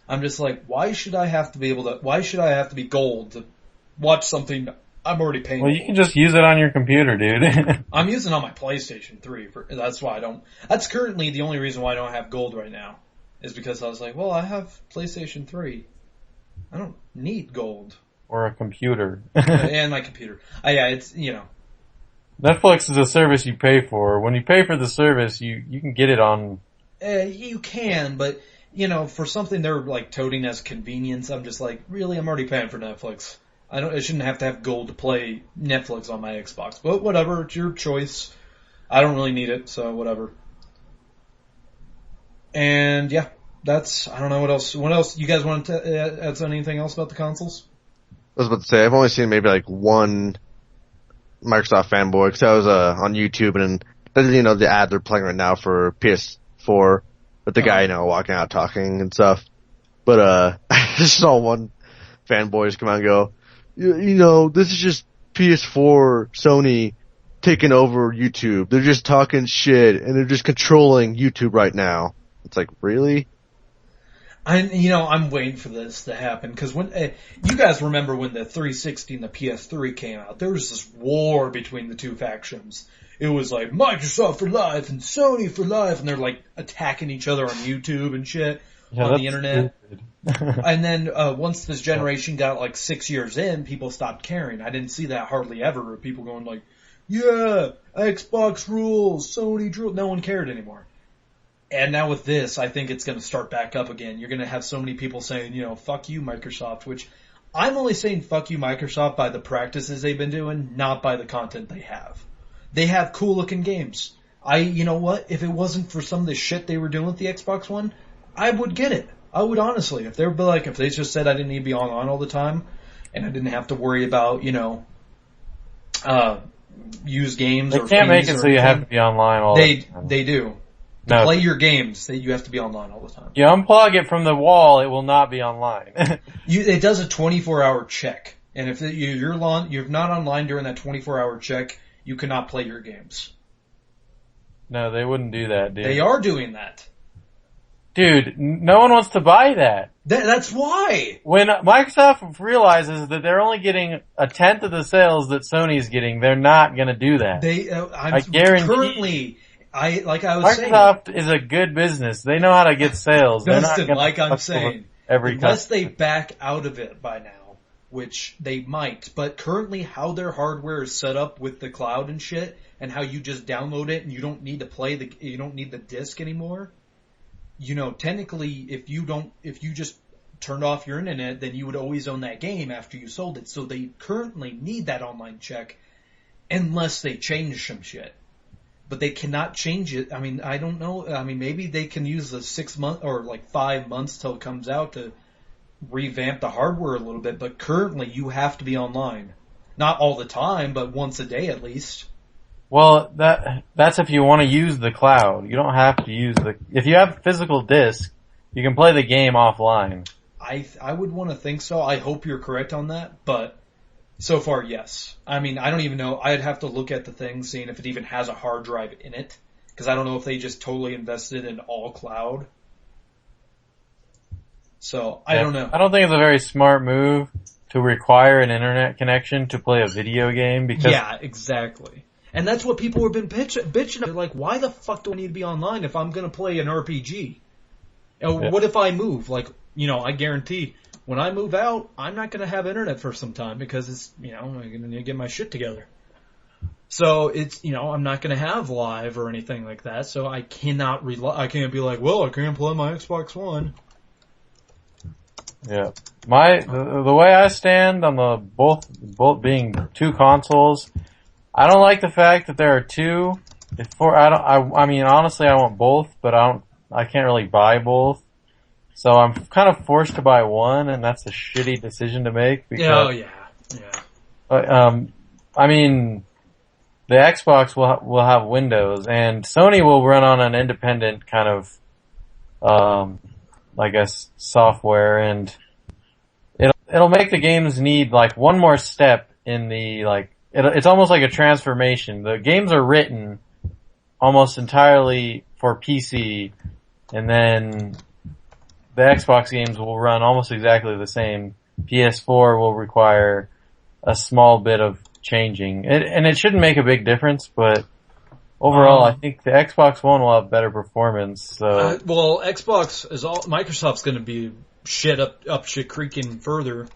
I'm just like, why should I have to be gold to watch something I'm already paying for? Well, you can just use it on your computer, dude. I'm using it on my PlayStation 3. That's currently the only reason why I don't have gold right now, is because I was like, well, I have PlayStation 3. I don't need gold. Or a computer. And my computer. Yeah, it's, Netflix is a service you pay for. When you pay for the service, you can get it on. You can, but you know, for something they're like touting as convenience, I'm just like, really, I'm already paying for Netflix. I shouldn't have to have gold to play Netflix on my Xbox. But whatever, it's your choice. I don't really need it, so whatever. And yeah, I don't know what else. What else? You guys want to add anything else about the consoles? I was about to say, I've only seen maybe like one Microsoft fanboy, because I was on YouTube, and you know, the ad they're playing right now for PS4 with the guy, you know, walking out talking and stuff. But I just saw one fanboy just come out and go, you know, this is just PS4 Sony taking over YouTube. They're just talking shit and they're just controlling YouTube right now. It's like, really? I'm waiting for this to happen, because when you guys remember when the 360 and the PS3 came out, there was this war between the two factions. It was like Microsoft for life and Sony for life, and they're like attacking each other on YouTube and shit on the internet. And then once this generation got like 6 years in, people stopped caring. I didn't see that hardly ever. People going like, yeah, Xbox rules, Sony rules. No one cared anymore. And now with this, I think it's going to start back up again. You're going to have so many people saying, you know, fuck you, Microsoft, which I'm only saying fuck you, Microsoft, by the practices they've been doing, not by the content they have. They have cool looking games. You know what? If it wasn't for some of the shit they were doing with the Xbox One, I would get it. I would honestly. If they just said I didn't need to be online all the time, and I didn't have to worry about, you know, use games. They or can't make it so you anything. have to be online all the time. They do. No. Play your games, you have to be online all the time. You unplug it from the wall, it will not be online. It does a 24-hour check, and if you're not online during that 24-hour check, you cannot play your games. No, they wouldn't do that, dude. They are doing that. Dude, no one wants to buy that. That's why. When Microsoft realizes that they're only getting a tenth of the sales that Sony's getting, they're not going to do that. I guarantee. Currently, Microsoft is a good business. They know how to get sales. Dustin, like I'm saying, unless customer. they back out of it by now, which they might, but currently how their hardware is set up with the cloud and shit, and how you just download it and you don't need to you don't need the disc anymore. You know, technically, if you just turned off your internet, then you would always own that game after you sold it. So they currently need that online check unless they change some shit. But they cannot change it. I mean, I don't know. I mean, maybe they can use the 6 month or like 5 months till it comes out to revamp the hardware a little bit. But currently, you have to be online. Not all the time, but once a day at least. Well, that's if you want to use the cloud. You don't have to use if you have physical disc, you can play the game offline. I would want to think so. I hope you're correct on that, but so far, yes. I mean, I don't even know. I'd have to look at the thing, seeing if it even has a hard drive in it, because I don't know if they just totally invested in all cloud. So, I don't know. I don't think it's a very smart move to require an internet connection to play a video game, because... Yeah, exactly. And that's what people have been bitching. They're like, why the fuck do I need to be online if I'm going to play an RPG? And what if I move? Like, you know, I guarantee when I move out, I'm not going to have internet for some time because it's, you know, I'm going to need to get my shit together. So it's, you know, I'm not going to have live or anything like that. So I cannot I can't be like, well, I can't play my Xbox One. Yeah. The way I stand on the both being two consoles, I don't like the fact that there are two. I mean, honestly, I want both, but I can't really buy both. So I'm kind of forced to buy one, and that's a shitty decision to make. Because, I mean, the Xbox will have Windows, and Sony will run on an independent kind of, I guess, software, and it'll make the games need like one more step in the it's almost like a transformation. The games are written almost entirely for PC, and then the Xbox games will run almost exactly the same. PS4 will require a small bit of changing. And it shouldn't make a big difference, but overall I think the Xbox One will have better performance. So Microsoft's going to be up shit creaking further,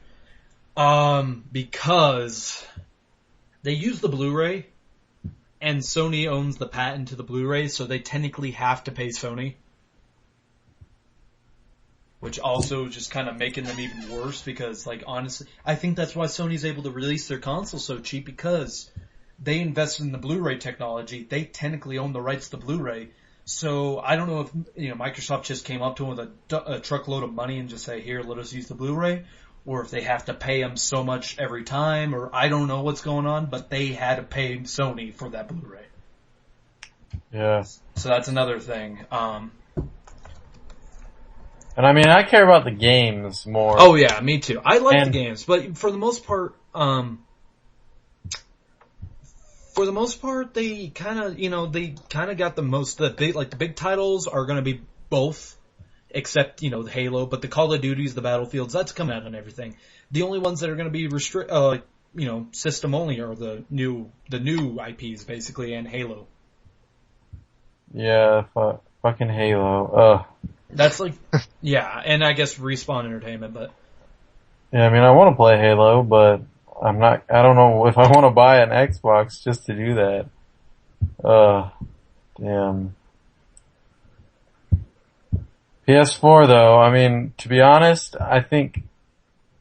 because they use the Blu-ray, and Sony owns the patent to the Blu-ray, so they technically have to pay Sony. Which also just kind of making them even worse because, like, honestly, I think that's why Sony's able to release their console so cheap because they invested in the Blu-ray technology. They technically own the rights to Blu-ray. So I don't know if, Microsoft just came up to them with a truckload of money and just say, here, let us use the Blu-ray, or if they have to pay them so much every time, or I don't know what's going on, but they had to pay Sony for that Blu-ray. Yeah. So that's another thing. And I mean, I care about the games more. Oh yeah, me too. I like the games, but for the most part, they kind of got the most, the big titles are going to be both, except, the Halo, but the Call of Duties, the Battlefields, that's coming out on everything. The only ones that are going to be system only are the new IPs basically, and Halo. Yeah, fucking Halo. Ugh. That's yeah, and I guess Respawn Entertainment, but. Yeah, I mean, I want to play Halo, but I don't know if I want to buy an Xbox just to do that. Damn. PS4 though, I mean, to be honest, I think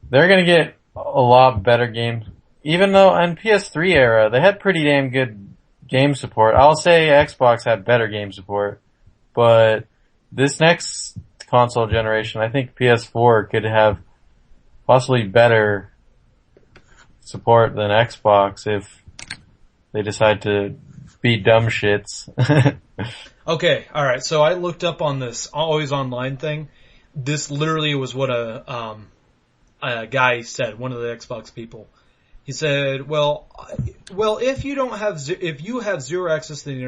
they're gonna get a lot better games. Even though in PS3 era, they had pretty damn good game support. I'll say Xbox had better game support, but this next console generation, I think PS4 could have possibly better support than Xbox if they decide to be dumb shits. Okay, alright, so I looked up on this always online thing. This literally was what a guy said, one of the Xbox people. He said, well, if you have zero access to the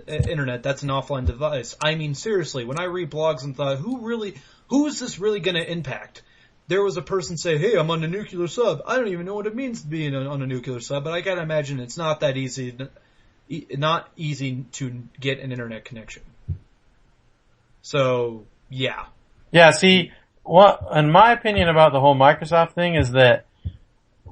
internet, that's an offline device. I mean, seriously, when I read blogs and thought, who is this really gonna impact? There was a person say, hey, I'm on a nuclear sub. I don't even know what it means to be on a nuclear sub, but I gotta imagine it's not that easy, not easy to get an internet connection. So, yeah. Yeah, see, in my opinion about the whole Microsoft thing is that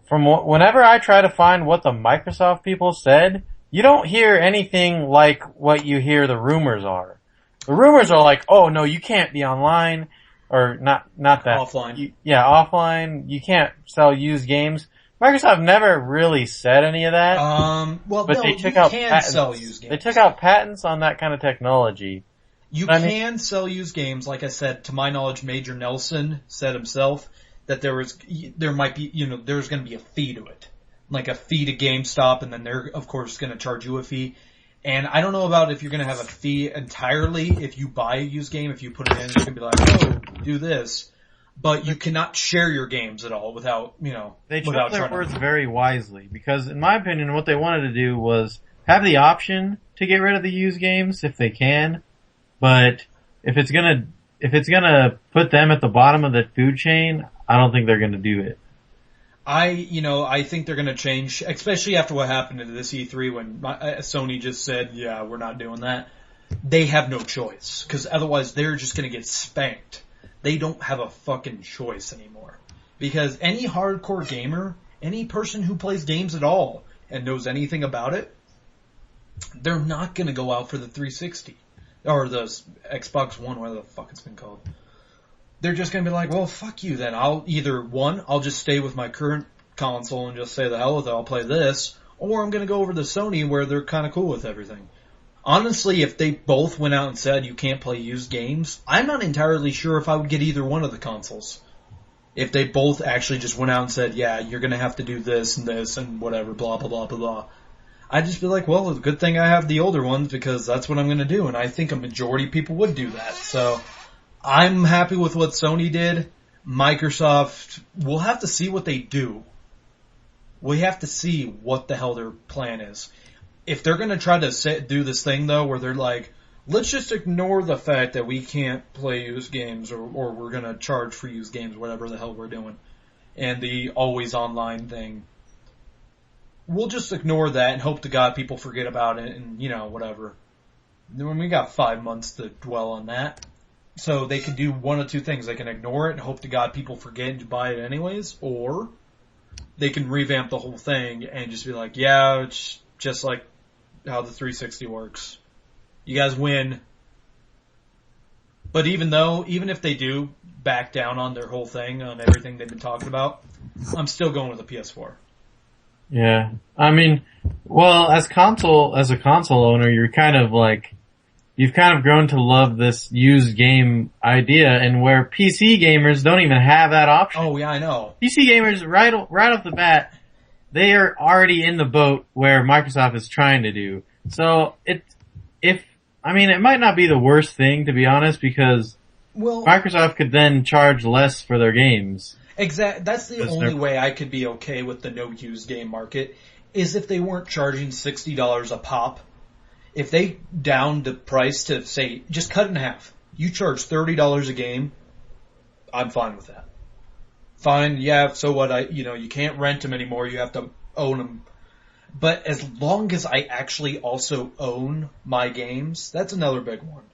from whenever I try to find what the Microsoft people said, you don't hear anything like what you hear the rumors are. The rumors are like, oh no, you can't be online, or not that. Offline. Offline. You can't sell used games. Microsoft never really said any of that. They took out patents. Sell used games. They took out patents on that kind of technology. You can sell used games, like I said, to my knowledge, Major Nelson said himself that there's going to be a fee to it. Like a fee to GameStop, and then they're, of course, going to charge you a fee. And I don't know about if you're going to have a fee entirely if you buy a used game. If you put it in, you can be like, oh, do this. But you cannot share your games at all without. They chose their words very wisely, because in my opinion, what they wanted to do was have the option to get rid of the used games if they can. But if it's gonna put them at the bottom of the food chain, I don't think they're gonna do it. I think they're gonna change, especially after what happened at this E3 when Sony just said, yeah, we're not doing that. They have no choice, because otherwise they're just gonna get spanked. They don't have a fucking choice anymore. Because any hardcore gamer, any person who plays games at all and knows anything about it, they're not gonna go out for the 360. Or the Xbox One, whatever the fuck it's been called. They're just gonna be like, well, fuck you then. I'll just stay with my current console and just say the hell with it, I'll play this. Or I'm gonna go over to Sony where they're kinda cool with everything. Honestly, if they both went out and said you can't play used games, I'm not entirely sure if I would get either one of the consoles. If they both actually just went out and said, yeah, you're gonna have to do this and whatever, blah, blah, blah, blah, blah. I'd just be like, well, it's a good thing I have the older ones because that's what I'm going to do. And I think a majority of people would do that. So I'm happy with what Sony did. Microsoft, we'll have to see what they do. We have to see what the hell their plan is. If they're going to try to do this thing, though, where they're like, let's just ignore the fact that we can't play used games or we're going to charge for used games, whatever the hell we're doing, and the always online thing. We'll just ignore that and hope to God people forget about it and, whatever. When we got 5 months to dwell on that. So they can do one of two things. They can ignore it and hope to God people forget and buy it anyways, or they can revamp the whole thing and just be like, yeah, it's just like how the 360 works. You guys win. But even if they do back down on their whole thing, on everything they've been talking about, I'm still going with the PS4. Yeah. I mean, well, as a console owner, you've kind of grown to love this used game idea, and where PC gamers don't even have that option. Oh yeah, I know. PC gamers, right off the bat, they are already in the boat where Microsoft is trying to do. So it might not be the worst thing, to be honest, because Microsoft could then charge less for their games. Exactly. That's the only way I could be okay with the no used game market, is if they weren't charging $60 a pop. If they downed the price to, say, just cut it in half. You charge $30 a game, I'm fine with that. Fine, yeah, so what, you can't rent them anymore, you have to own them. But as long as I actually also own my games, that's another big one.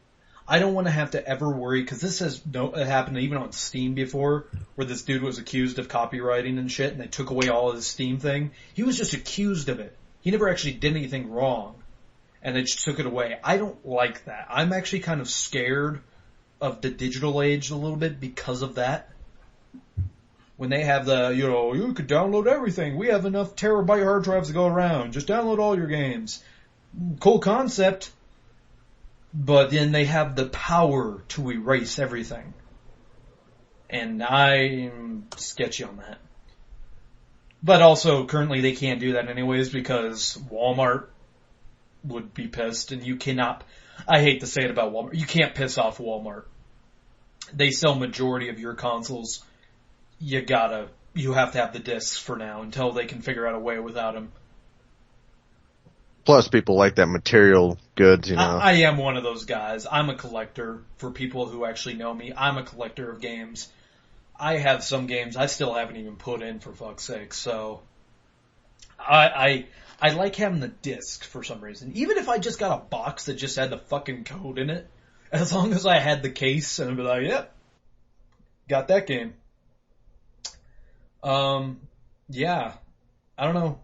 I don't want to have to ever worry, because this has happened even on Steam before, where this dude was accused of copywriting and shit, and they took away all of his Steam thing. He was just accused of it. He never actually did anything wrong, and they just took it away. I don't like that. I'm actually kind of scared of the digital age a little bit because of that. When they have you could download everything. We have enough terabyte hard drives to go around. Just download all your games. Cool concept. But then they have the power to erase everything. And I'm sketchy on that. But also, currently they can't do that anyways because Walmart would be pissed, and you cannot, I hate to say it about Walmart, you can't piss off Walmart. They sell majority of your consoles. You have to have the discs for now until they can figure out a way without them. Plus, people like that material goods, I am one of those guys. I'm a collector. For people who actually know me, I'm a collector of games. I have some games I still haven't even put in, for fuck's sake. So, I like having the disc for some reason. Even if I just got a box that just had the fucking code in it, as long as I had the case, and I'd be like, yep, got that game. Yeah, I don't know.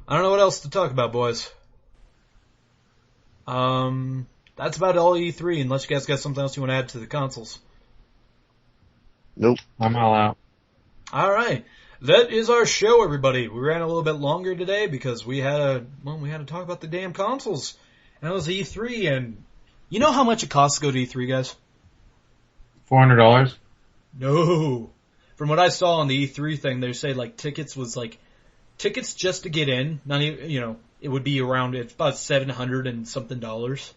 I don't know what else to talk about, boys. That's about all E3, unless you guys got something else you want to add to the consoles. Nope. I'm all out. Alright. That is our show, everybody. We ran a little bit longer today because we had to talk about the damn consoles. And that was E3, and you know how much it costs to go to E3, guys? $400? No. From what I saw on the E3 thing, they say tickets just to get in, not even, it would be around, it's about $700 and something dollars.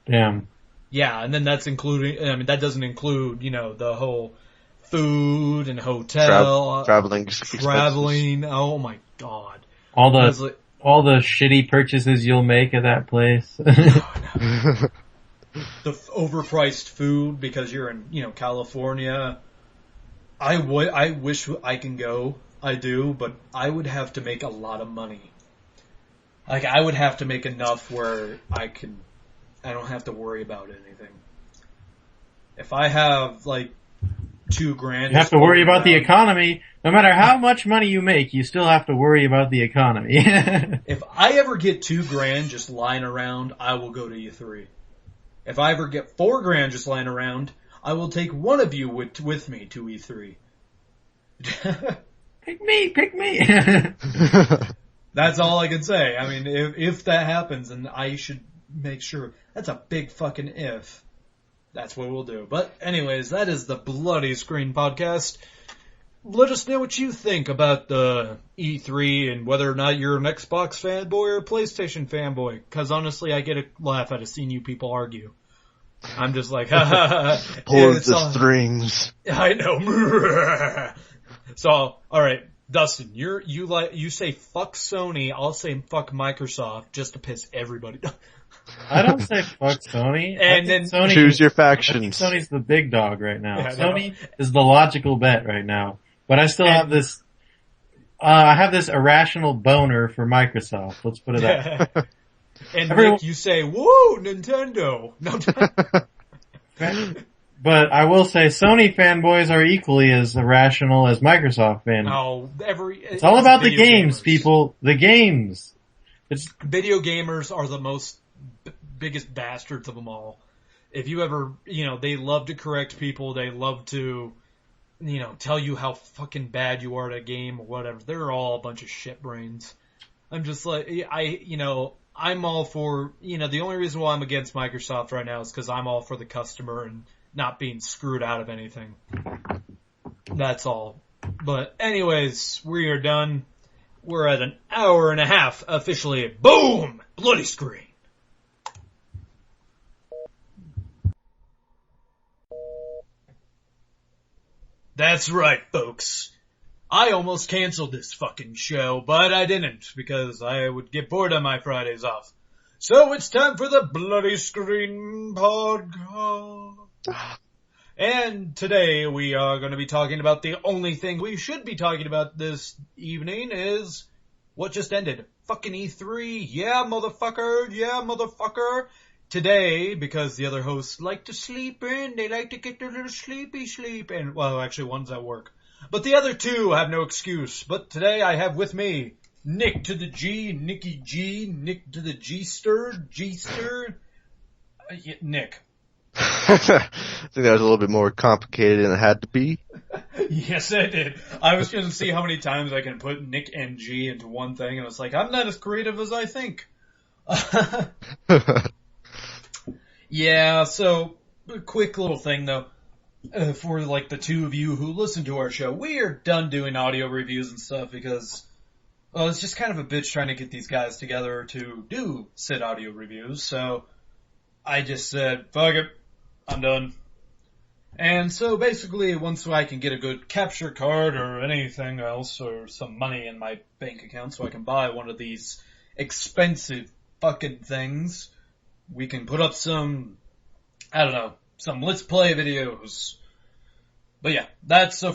Damn. Yeah, and then that's including, that doesn't include, the whole food and hotel. Traveling. Oh my god. All the shitty purchases you'll make at that place. The overpriced food because you're in, California. I wish I can go. I do, but I would have to make a lot of money. I would have to make enough where I don't have to worry about anything. If I have, $2,000... You have to worry about the economy. No matter how much money you make, you still have to worry about the economy. If I ever get $2,000 just lying around, I will go to E3. If I ever get $4,000 just lying around, I will take one of you with me to E3. Pick me! That's all I can say. If that happens, then I should make sure. That's a big fucking if. That's what we'll do. But anyways, that is the Bloody Screen Podcast. Let us know what you think about the E3 and whether or not you're an Xbox fanboy or a PlayStation fanboy. Because honestly, I get a laugh out of seeing you people argue. I'm just like, ha ha ha. Pull the strings. I know. So, alright, Dustin, you say fuck Sony, I'll say fuck Microsoft just to piss everybody off. I don't say fuck Sony. And then Sony choose your factions. Sony's the big dog right now. Yeah, Sony is the logical bet right now. But I still have this, I have this irrational boner for Microsoft. Let's put it that way. And Nick, you say, woo, Nintendo. No, But I will say Sony fanboys are equally as irrational as Microsoft fanboys. No, It's all about the video games, gamers. people. The games. It's Video gamers are the biggest bastards of them all. If you ever, they love to correct people. They love to, tell you how fucking bad you are at a game or whatever. They're all a bunch of shit brains. I'm just like, I'm all for, the only reason why I'm against Microsoft right now is because I'm all for the customer and not being screwed out of anything. That's all. But anyways, we are done. We're at an hour and a half officially. Boom! Bloody screen. That's right, folks. I almost canceled this fucking show, but I didn't, because I would get bored on my Fridays off. So it's time for the Bloody Screen Podcast. And today we are going to be talking about the only thing we should be talking about this evening is what just ended. Fucking E3. Yeah, motherfucker. Yeah, motherfucker. Today, because the other hosts like to sleep in, they like to get their little sleepy sleep, and, well, actually one's at work. But the other two have no excuse. But today I have with me Nick to the G, Nicky G, Nick to the G-Stir, Nick. I think that was a little bit more complicated than it had to be. Yes, I did. I was going to see how many times I can put Nick and G into one thing, and it's like, I'm not as creative as I think. Yeah, so, quick little thing though. For like the two of you who listen to our show, we are done doing audio reviews and stuff because, well, it's just kind of a bitch trying to get these guys together to do said audio reviews, so I just said, fuck it, I'm done. And so basically, once I can get a good capture card or anything else, or some money in my bank account so I can buy one of these expensive fucking things, we can put up some, I don't know, some Let's Play videos. But yeah, that's so